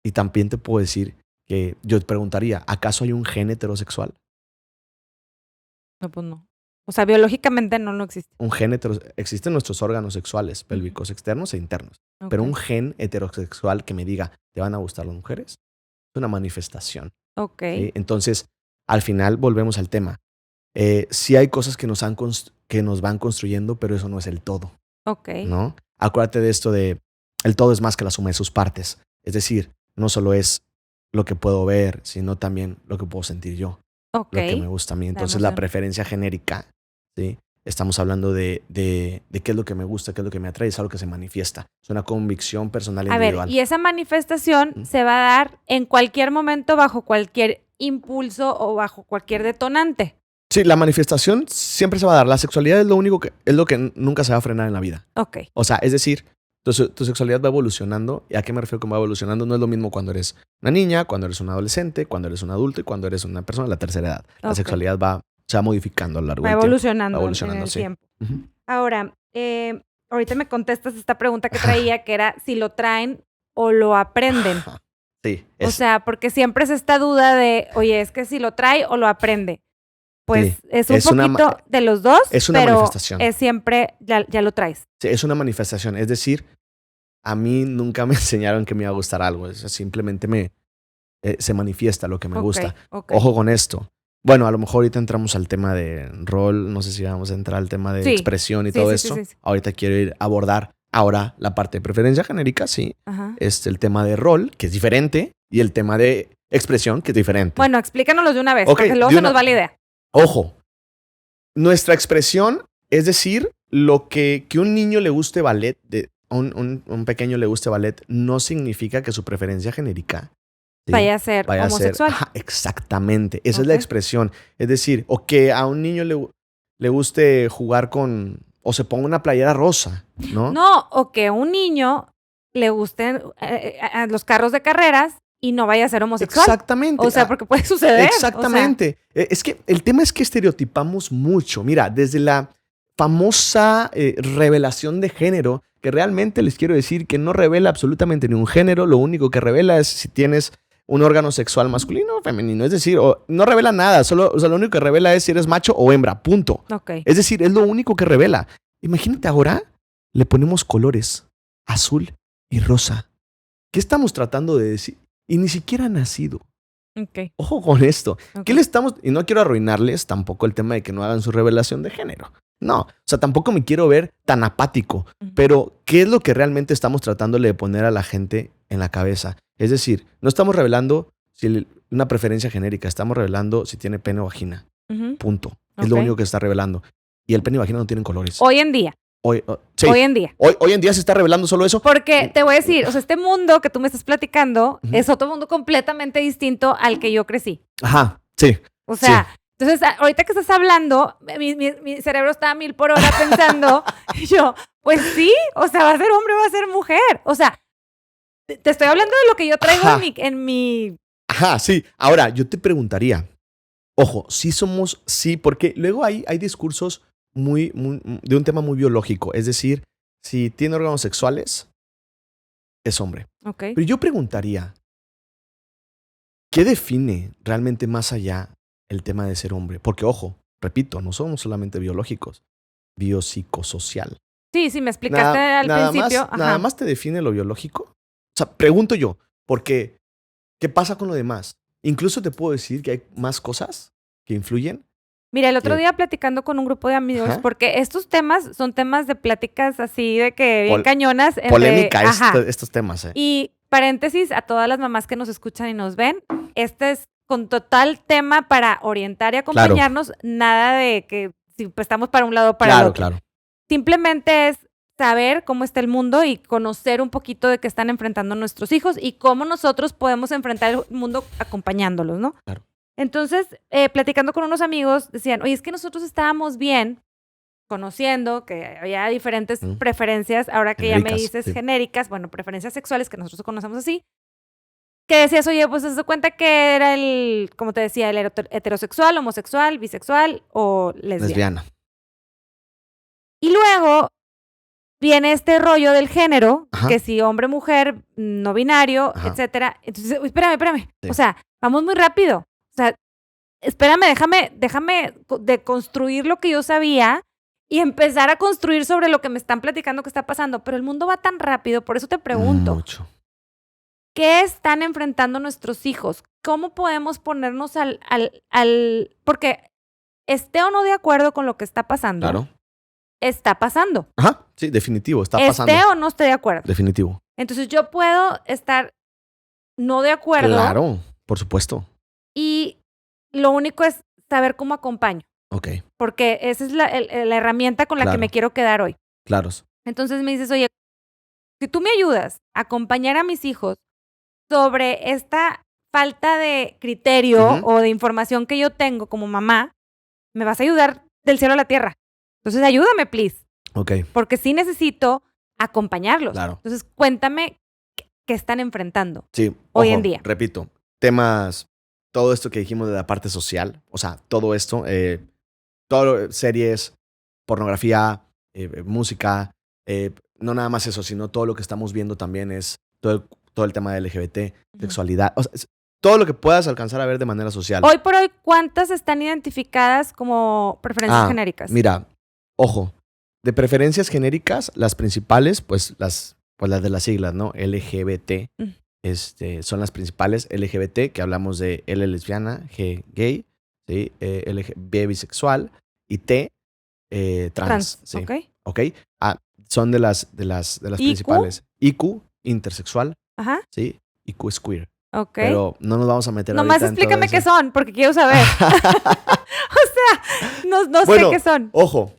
y también te puedo decir que yo te preguntaría, ¿acaso hay un gen heterosexual? No, pues no. O sea, biológicamente no existe. Un gen existen nuestros órganos sexuales, pélvicos externos e internos. Ok. Pero un gen heterosexual que me diga, ¿te van a gustar las mujeres? Es una manifestación. Ok. ¿sí? Entonces, al final volvemos al tema. Sí hay cosas que nos van construyendo, pero eso no es el todo. Ok. ¿no? Acuérdate de esto de el todo es más que la suma de sus partes. Es decir, no solo es lo que puedo ver, sino también lo que puedo sentir yo, Ok. lo que me gusta a mí. Entonces, la emoción. preferencia genérica, ¿sí? Estamos hablando de qué es lo que me gusta, qué es lo que me atrae, es algo que se manifiesta. Es una convicción personal e A ver, individual. y esa manifestación Ujú. se va a dar en cualquier momento, bajo cualquier impulso o bajo cualquier detonante. Sí, la manifestación siempre se va a dar. La sexualidad es lo único es lo que nunca se va a frenar en la vida. Ok. O sea, es decir, Entonces, tu sexualidad va evolucionando. ¿Y a qué me refiero con va evolucionando? No es lo mismo cuando eres una niña, cuando eres un adolescente, cuando eres un adulto y cuando eres una persona de la tercera edad. La sexualidad se va modificando a lo largo del tiempo. Va evolucionando en el tiempo. Ahora, ahorita me contestas esta pregunta que traía, que era si lo traen o lo aprenden. Sí. O sea, porque siempre es esta duda de, oye, es que si lo trae o lo aprende. Pues sí, es un poquito de los dos, es una manifestación. Es siempre, ya lo traes. Sí, es una manifestación. Es decir, a mí nunca me enseñaron que me iba a gustar algo. Simplemente se manifiesta lo que me gusta. Ojo con esto. Bueno, a lo mejor ahorita entramos al tema de rol. No sé si vamos a entrar al tema de expresión y todo eso. Sí. Ahorita quiero ir a abordar ahora la parte de preferencia genérica, sí. El tema de rol, que es diferente, y el tema de expresión, que es diferente. Bueno, explícanos de una vez, porque luego se nos va la idea. Ojo, nuestra expresión, es decir, lo que un niño le guste ballet, un pequeño le guste ballet, no significa que su preferencia genérica vaya a ser homosexual. Exactamente, esa es la expresión. Es decir, o que a un niño le guste jugar con, o se ponga una playera rosa, ¿no? No, o que a un niño le gusten los carros de carreras y no vaya a ser homosexual. Exactamente. O sea, porque puede suceder. Exactamente. O sea, es que el tema es que estereotipamos mucho. Mira, desde la famosa revelación de género, que realmente les quiero decir que no revela absolutamente ningún género, lo único que revela es si tienes un órgano sexual masculino o femenino. Es decir, no revela nada, lo único que revela es si eres macho o hembra, punto. Es decir, es lo único que revela. Imagínate ahora, le ponemos colores, azul y rosa. ¿Qué estamos tratando de decir? Y ni siquiera ha nacido. Ojo con esto. ¿Qué le estamos? Y no quiero arruinarles tampoco el tema de que no hagan su revelación de género. No, o sea, tampoco me quiero ver tan apático. Pero, ¿qué es lo que realmente estamos tratándole de poner a la gente en la cabeza? Es decir, no estamos revelando una preferencia genérica, estamos revelando si tiene pene o vagina. Punto. Es lo único que está revelando. Y el pene y vagina no tienen colores. Hoy en día. Sí. Hoy en día. Hoy en día se está revelando solo eso. Porque te voy a decir, o sea, este mundo que tú me estás platicando es otro mundo completamente distinto al que yo crecí. Ajá, sí. O sea, entonces, ahorita que estás hablando, mi cerebro está a 1000 por hora pensando, y yo, pues sí, o sea, va a ser hombre o va a ser mujer. O sea, te estoy hablando de lo que yo traigo en mi... Ajá, sí. Ahora, yo te preguntaría, ojo, sí, porque luego hay discursos muy, de un tema muy biológico. Es decir, si tiene órganos sexuales, es hombre. Pero yo preguntaría, ¿qué define realmente más allá el tema de ser hombre? Porque, ojo, repito, no somos solamente biológicos, biopsicosocial. Sí, me explicaste al principio. ¿Nada más te define lo biológico? O sea, pregunto yo, porque ¿qué pasa con lo demás? Incluso te puedo decir que hay más cosas que influyen. Mira, el otro día platicando con un grupo de amigos, porque estos temas son temas de pláticas así de que bien cañonas. Polémica estos temas. Y paréntesis a todas las mamás que nos escuchan y nos ven, este es con total tema para orientar y acompañarnos, nada de que si estamos para un lado o para el otro. Claro. Simplemente es saber cómo está el mundo y conocer un poquito de qué están enfrentando nuestros hijos y cómo nosotros podemos enfrentar el mundo acompañándolos, ¿no? Claro. Entonces, platicando con unos amigos, decían, oye, es que nosotros estábamos bien conociendo que había diferentes preferencias, ahora que genéricas, ya me dices genéricas, bueno, preferencias sexuales que nosotros conocemos así, que decías, oye, pues se da cuenta que era como te decía, el heterosexual, homosexual, bisexual o lesbiana. Y luego viene este rollo del género, que si hombre, mujer, no binario, etcétera. Entonces, espérame. Sí. O sea, vamos muy rápido. O sea, espérame, déjame deconstruir lo que yo sabía y empezar a construir sobre lo que me están platicando que está pasando. Pero el mundo va tan rápido, por eso te pregunto. Mucho. ¿Qué están enfrentando nuestros hijos? ¿Cómo podemos ponernos porque esté o no de acuerdo con lo que está pasando? Claro. Está pasando. Ajá, sí, definitivo, está pasando. Esté o no esté de acuerdo. Definitivo. Entonces yo puedo estar no de acuerdo. Claro, por supuesto. Y lo único es saber cómo acompaño. Ok. Porque esa es la herramienta con la que me quiero quedar hoy. Claro. Entonces me dices, oye, si tú me ayudas a acompañar a mis hijos sobre esta falta de criterio o de información que yo tengo como mamá, me vas a ayudar del cielo a la tierra. Entonces ayúdame, please. Ok. Porque sí necesito acompañarlos. Claro. Entonces, cuéntame qué están enfrentando Sí, hoy ojo, en día. repito, temas, todo esto que dijimos de la parte social, o sea, todo esto, series, pornografía, música, no nada más eso, sino todo lo que estamos viendo también es todo el tema de LGBT, sexualidad, o sea, todo lo que puedas alcanzar a ver de manera social. Hoy por hoy, ¿cuántas están identificadas como preferencias genéricas? Mira, ojo, de preferencias genéricas, las principales, pues las de las siglas, ¿no? LGBT, son las principales. LGBT, que hablamos de L lesbiana, G gay, ¿sí? B bisexual y T trans. Sí. Ok. Son de las principales. IQ, intersexual. Ajá. Sí. IQ es queer. Ok. Pero no nos vamos a meter Nomás ahorita explícame en todo qué son, porque quiero saber. O sea, no sé qué son. Ojo.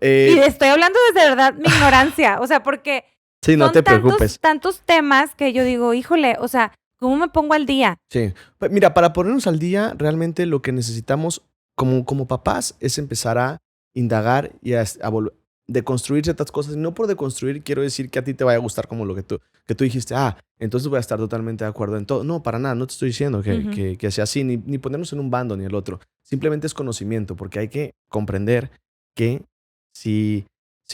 Y estoy hablando desde verdad mi ignorancia. O sea, porque sí, no te preocupes. Tantos temas que yo digo, híjole, o sea, ¿cómo me pongo al día? Sí. Mira, para ponernos al día, realmente lo que necesitamos como papás es empezar a indagar y a deconstruir ciertas cosas. Y no por deconstruir quiero decir que a ti te vaya a gustar como lo que tú dijiste. Entonces voy a estar totalmente de acuerdo en todo. No, para nada. No te estoy diciendo que sea así, ni ponernos en un bando ni el otro. Simplemente es conocimiento, porque hay que comprender que si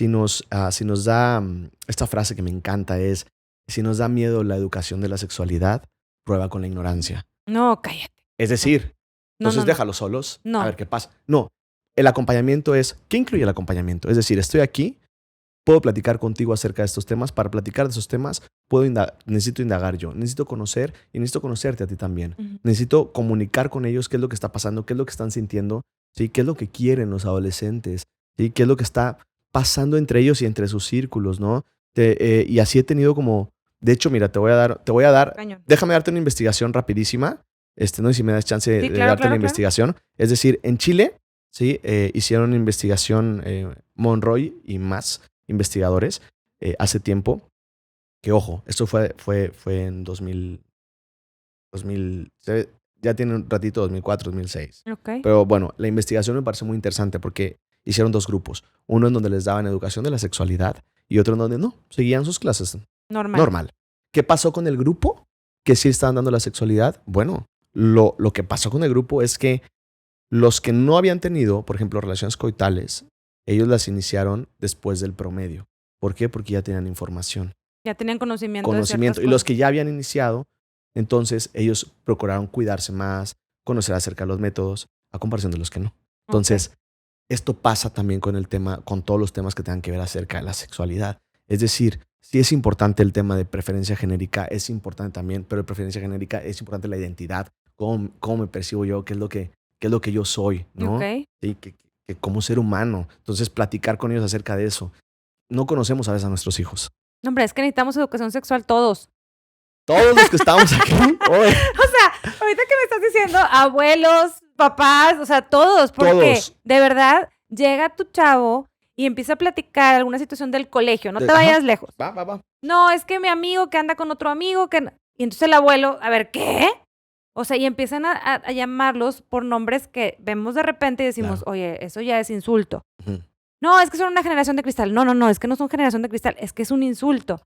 nos da, esta frase que me encanta es, si nos da miedo la educación de la sexualidad, prueba con la ignorancia. No, cállate. Es decir, entonces déjalos solos, a ver qué pasa. No, el acompañamiento es, ¿qué incluye el acompañamiento? Es decir, estoy aquí, puedo platicar contigo acerca de estos temas. Para platicar de esos temas, necesito indagar yo, necesito conocer y necesito conocerte a ti también. Necesito comunicar con ellos qué es lo que está pasando, qué es lo que están sintiendo, ¿sí? Qué es lo que quieren los adolescentes, ¿sí? Qué es lo que está pasando entre ellos y entre sus círculos, ¿no? Y así he tenido como, de hecho, mira, te voy a dar, Cañón. Déjame darte una investigación rapidísima, no sé si me das chance de darte la investigación. Es decir, en Chile, sí, hicieron una investigación Monroy y más investigadores hace tiempo, que ojo, esto fue en 2000, ya tiene un ratito, 2004, 2006. Okay. Pero bueno, la investigación me parece muy interesante porque hicieron dos grupos. Uno en donde les daban educación de la sexualidad y otro en donde no, seguían sus clases. Normal. ¿Qué pasó con el grupo que sí estaban dando la sexualidad? Bueno, lo que pasó con el grupo es que los que no habían tenido, por ejemplo, relaciones coitales, ellos las iniciaron después del promedio. ¿Por qué? Porque ya tenían información. Ya tenían conocimiento. Y los que ya habían iniciado, entonces ellos procuraron cuidarse más, conocer acerca de los métodos, a comparación de los que no. Entonces, esto pasa también con todos los temas que tengan que ver acerca de la sexualidad. Es decir, sí es importante el tema de preferencia genérica, es importante también, pero de preferencia genérica es importante la identidad, cómo me percibo yo, qué es lo que yo soy, ¿no? Sí, que como ser humano. Entonces, platicar con ellos acerca de eso. No conocemos a veces a nuestros hijos. No, hombre, es que necesitamos educación sexual todos. Todos los que estamos aquí. O sea, ahorita que me estás diciendo, abuelos, papás, o sea, todos. Porque de verdad llega tu chavo y empieza a platicar alguna situación del colegio. No te vayas lejos. Va. No, es que mi amigo que anda con otro amigo. Y entonces el abuelo, a ver, ¿qué? O sea, y empiezan a llamarlos por nombres que vemos de repente y decimos, oye, eso ya es insulto. No, es que son una generación de cristal. No, es que no son generación de cristal, es que es un insulto.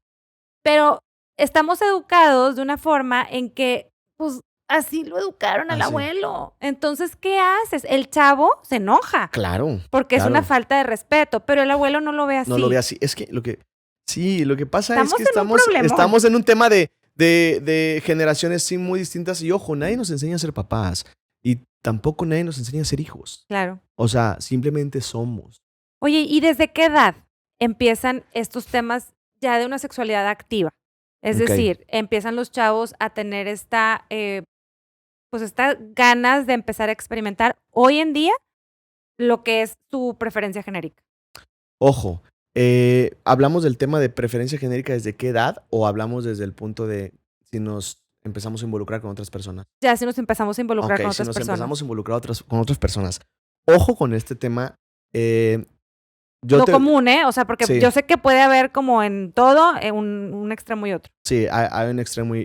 Pero estamos educados de una forma en que, pues, así lo educaron al abuelo. Entonces, ¿qué haces? El chavo se enoja. Claro. Porque es una falta de respeto, pero el abuelo no lo ve así. No lo ve así. Es que lo que pasa es que estamos en un tema de generaciones sí muy distintas. Y ojo, nadie nos enseña a ser papás. Y tampoco nadie nos enseña a ser hijos. Claro. O sea, simplemente somos. Oye, ¿y desde qué edad empiezan estos temas ya de una sexualidad activa? Es decir, empiezan los chavos a tener estas ganas de empezar a experimentar hoy en día lo que es su preferencia genérica. Ojo, ¿hablamos del tema de preferencia genérica desde qué edad o hablamos desde el punto de si nos empezamos a involucrar con otras personas? Ya, si nos empezamos a involucrar con otras personas. Si nos empezamos a involucrar con otras personas. Ojo con este tema. Común, ¿eh? O sea, porque yo sé que puede haber como en todo un extremo y otro. Sí, hay un extremo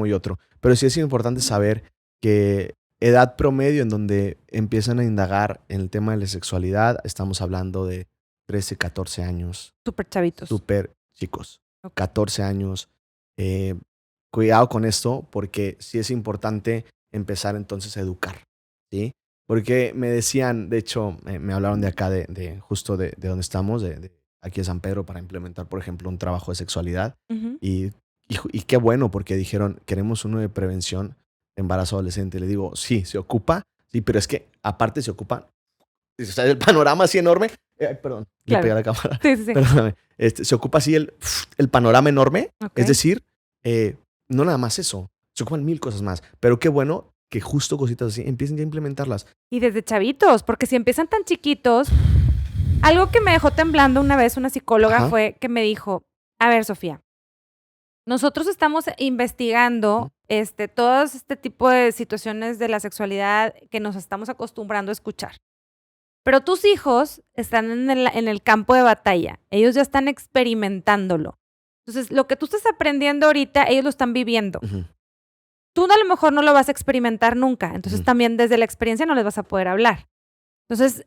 y otro. Pero sí es importante saber que edad promedio en donde empiezan a indagar en el tema de la sexualidad, estamos hablando de 13, 14 años. Súper chavitos. Súper chicos. Ok. 14 años. Cuidado con esto porque sí es importante empezar entonces a educar, ¿sí? Porque me decían, de hecho, me hablaron de acá, justo de donde estamos, de aquí de San Pedro, para implementar, por ejemplo, un trabajo de sexualidad. Ujú. Y qué bueno, porque dijeron, queremos uno de prevención de embarazo adolescente. Le digo, sí, se ocupa, sí, pero es que aparte se ocupa, o sea, el panorama así enorme. Ay, perdón, le Claro. pegué a la cámara. Sí, sí, sí. Perdóname. Se ocupa así el panorama enorme. Ok. Es decir, no nada más eso. Se ocupan 1000 cosas más. Pero qué bueno que justo cositas así empiecen ya a implementarlas. Y desde chavitos, porque si empiezan tan chiquitos, algo que me dejó temblando una vez una psicóloga Ajá. fue que me dijo, a ver, Sofía, nosotros estamos investigando todo este tipo de situaciones de la sexualidad que nos estamos acostumbrando a escuchar. Pero tus hijos están en el campo de batalla. Ellos ya están experimentándolo. Entonces, lo que tú estás aprendiendo ahorita, ellos lo están viviendo. Ujú. Tú a lo mejor no lo vas a experimentar nunca. Entonces, Ujú. también desde la experiencia no les vas a poder hablar. Entonces,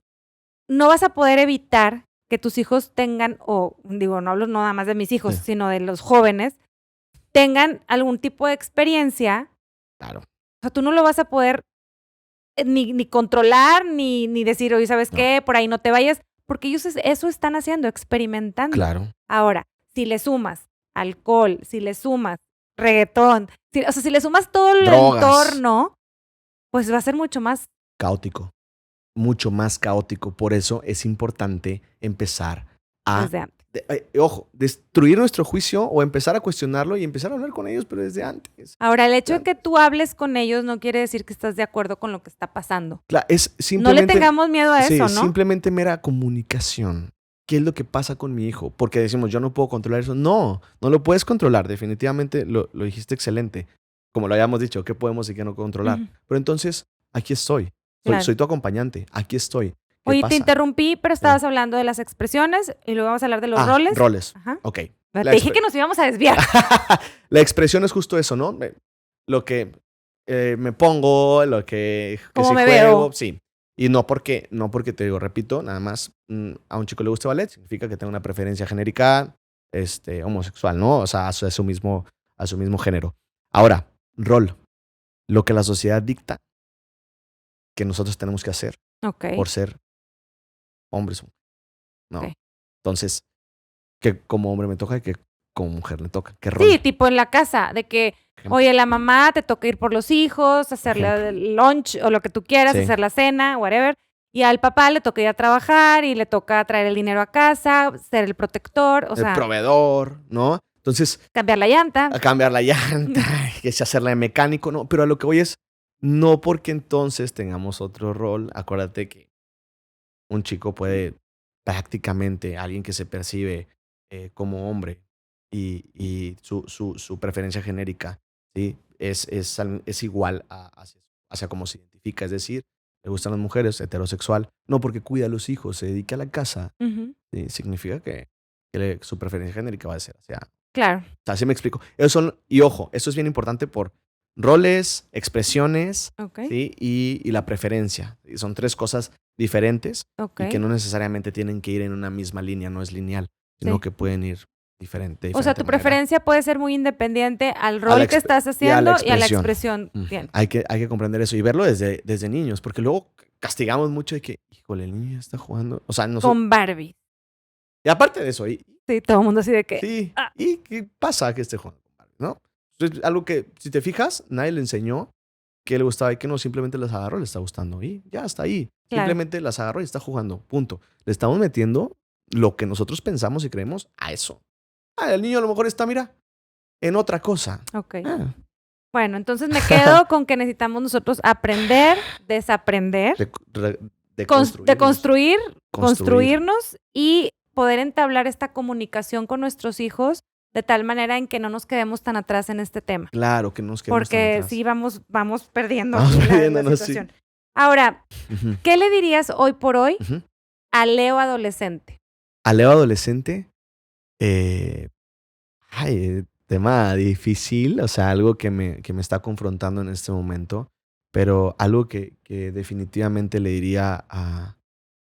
no vas a poder evitar que tus hijos tengan, o digo, no hablo nada más de mis hijos, Sí. sino de los jóvenes, tengan algún tipo de experiencia. Claro. O sea, tú no lo vas a poder ni controlar, ni decir, oye, ¿sabes No. qué? Por ahí no te vayas, porque ellos eso están haciendo, experimentando. Claro. Ahora, si le sumas alcohol, si le sumas reggaetón, o sea, si le sumas todo el Drogas. entorno, pues va a ser mucho más Caótico. Mucho más caótico. Por eso es importante empezar a, desde antes. ojo, destruir nuestro juicio o empezar a cuestionarlo y empezar a hablar con ellos, pero desde antes. Ahora, el hecho de que tú hables con ellos no quiere decir que estás de acuerdo con lo que está pasando. Claro, es No simplemente, le tengamos miedo a sí, eso, ¿no? simplemente mera comunicación. ¿Qué es lo que pasa con mi hijo? Porque decimos, yo no puedo controlar eso. No, no lo puedes controlar. Definitivamente lo dijiste excelente. Como lo habíamos dicho, ¿qué podemos y qué no controlar? Ujú. Pero entonces, aquí estoy. Claro. Soy tu acompañante. Aquí estoy. ¿Qué Oye, pasa? te interrumpí, pero estabas hablando de las expresiones y luego vamos a hablar de los roles. Roles. Ajá. Ok. Te dije que nos íbamos a desviar. La expresión es justo eso, ¿no? Lo que me pongo, lo que ¿Cómo si me juego, veo? sí. Y no porque te digo, repito, nada más a un chico le guste ballet, significa que tenga una preferencia genérica homosexual, ¿no? O sea, a su mismo género. Ahora, rol. Lo que la sociedad dicta que nosotros tenemos que hacer Ok. por ser hombres. ¿No? Ok. Entonces, que como hombre me toca y que como mujer le toca. ¿Qué rol? Sí, tipo en la casa, de que, Ejemplo. oye, la mamá te toca ir por los hijos, hacerle Ejemplo. el lunch o lo que tú quieras, Sí. hacer la cena, whatever. Y al papá le toca ir a trabajar y le toca traer el dinero a casa, ser el protector, o El sea, proveedor, ¿no? Entonces, cambiar la llanta. a cambiar la llanta, que se hacerla de mecánico, ¿no? Pero a lo que voy es, no porque entonces tengamos otro rol, acuérdate que un chico puede prácticamente, alguien que se percibe como hombre y su preferencia genérica, ¿sí? Es igual hacia cómo se identifica, es decir, le gustan las mujeres, heterosexual, no porque cuida a los hijos, se dedica a la casa, Ujú. ¿sí? Significa que su preferencia genérica va a ser hacia. Claro. O sea, así me explico. Y ojo, esto es bien importante por roles, expresiones, Ok. ¿sí? Y la preferencia. Son 3 cosas diferentes Ok. y que no necesariamente tienen que ir en una misma línea, no es lineal, sino Sí. que pueden ir diferente. O sea, tu manera. preferencia puede ser muy independiente al A la rol que estás haciendo y a la expresión. expresión. Bien. Hay que comprender eso y verlo desde niños, porque luego castigamos mucho de que, híjole, el niño ya está jugando. O sea, Con Barbie. y aparte de eso, Sí, todo el mundo así de que. sí, Ah. ¿y qué pasa que esté jugando con Barbie, no? Es algo que, si te fijas, nadie le enseñó que le gustaba y que no, simplemente las agarró, le está gustando y ya está ahí. Claro. Simplemente las agarró y está jugando, punto. Le estamos metiendo lo que nosotros pensamos y creemos a eso. El niño a lo mejor está, mira, en otra cosa. Ok. Ah, Bueno, entonces me quedo con que necesitamos nosotros aprender, desaprender, de construir, construirnos y poder entablar esta comunicación con nuestros hijos de tal manera en que no nos quedemos tan atrás en este tema. Claro, que nos quedemos tan Porque atrás. sí vamos perdiendo Vamos aquí la perdiéndonos, sí. situación. Ahora, Ujú, ¿qué le dirías hoy por hoy ujú. a Leo adolescente? A Leo adolescente, tema difícil, o sea, algo que me está confrontando en este momento, pero algo que definitivamente le diría a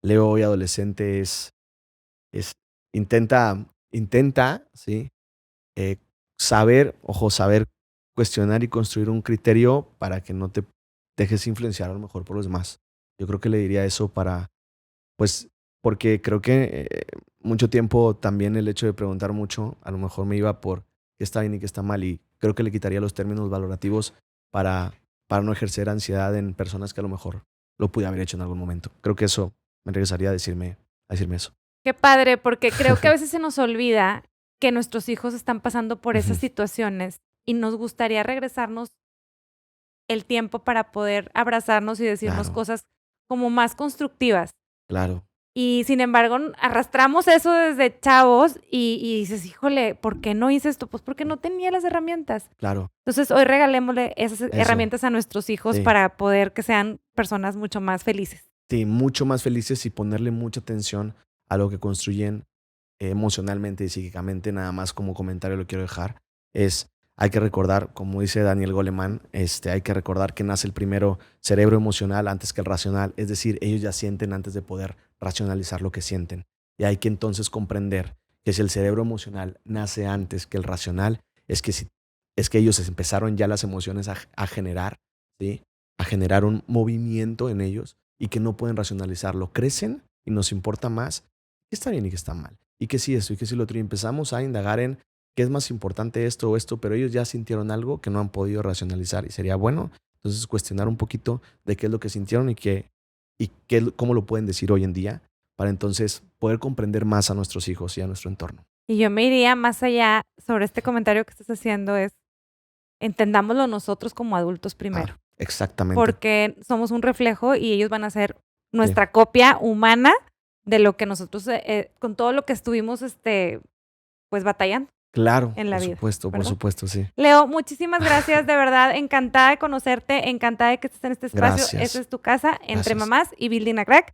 Leo hoy adolescente es intenta intenta, ¿sí? Saber cuestionar y construir un criterio para que no te dejes influenciar a lo mejor por los demás. Yo creo que le diría eso pues, porque creo que mucho tiempo también el hecho de preguntar mucho, a lo mejor me iba por qué está bien y qué está mal, y creo que le quitaría los términos valorativos para no ejercer ansiedad en personas que a lo mejor lo pude haber hecho en algún momento. Creo que eso me regresaría a decirme eso. Qué padre, porque creo que a veces se nos olvida que nuestros hijos están pasando por esas situaciones y nos gustaría regresarnos el tiempo para poder abrazarnos y decirnos cosas como más constructivas. Claro. Y sin embargo, arrastramos eso desde chavos y dices, híjole, ¿por qué no hice esto? Pues porque no tenía las herramientas. Claro. Entonces, hoy regalémosle esas herramientas a nuestros hijos para poder que sean personas mucho más felices. Sí, mucho más felices y ponerle mucha atención a lo que construyen emocionalmente y psíquicamente. Nada más como comentario lo quiero dejar. Hay que recordar, como dice Daniel Goleman, hay que recordar que nace el primero cerebro emocional antes que el racional. Es decir, ellos ya sienten antes de poder racionalizar lo que sienten. Y hay que entonces comprender que si el cerebro emocional nace antes que el racional, es que ellos empezaron ya las emociones a generar, ¿sí? A generar un movimiento en ellos y que no pueden racionalizarlo. Crecen y nos importa más qué está bien y qué está mal. Y que sí esto y que sí lo otro. Y empezamos a indagar en qué es más importante esto o esto, pero ellos ya sintieron algo que no han podido racionalizar. Y sería bueno entonces cuestionar un poquito de qué es lo que sintieron cómo lo pueden decir hoy en día para entonces poder comprender más a nuestros hijos y a nuestro entorno. Y yo me iría más allá sobre este comentario que estás haciendo entendámoslo nosotros como adultos primero. Exactamente. Porque somos un reflejo y ellos van a ser nuestra copia humana de lo que nosotros, con todo lo que estuvimos, pues batallando. Claro, en la vida, por supuesto, sí. Leo, muchísimas gracias, de verdad, encantada de conocerte, encantada de que estés en este espacio. Gracias. Esta es tu casa, Entre Mamás y Building a Crack.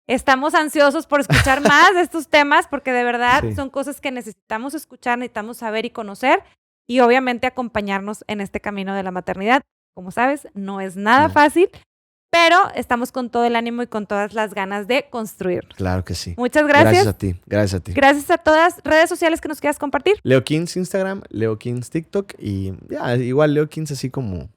Estamos ansiosos por escuchar más de estos temas porque de verdad son cosas que necesitamos escuchar, necesitamos saber y conocer y obviamente acompañarnos en este camino de la maternidad. Como sabes, no es nada fácil, pero estamos con todo el ánimo y con todas las ganas de construirnos. Claro que sí. Muchas gracias. Gracias a ti. Gracias a todas. ¿Redes sociales que nos quieras compartir? Leo Kins Instagram, Leo Kins TikTok y igual Leo Kins así como...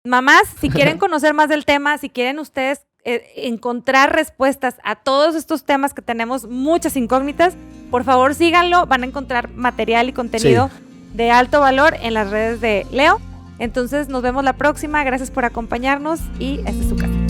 Mamás, si quieren conocer más del tema, si quieren ustedes encontrar respuestas a todos estos temas que tenemos muchas incógnitas, por favor síganlo. Van a encontrar material y contenido de alto valor en las redes de Leo. Entonces nos vemos la próxima. Gracias por acompañarnos y esta es su casa.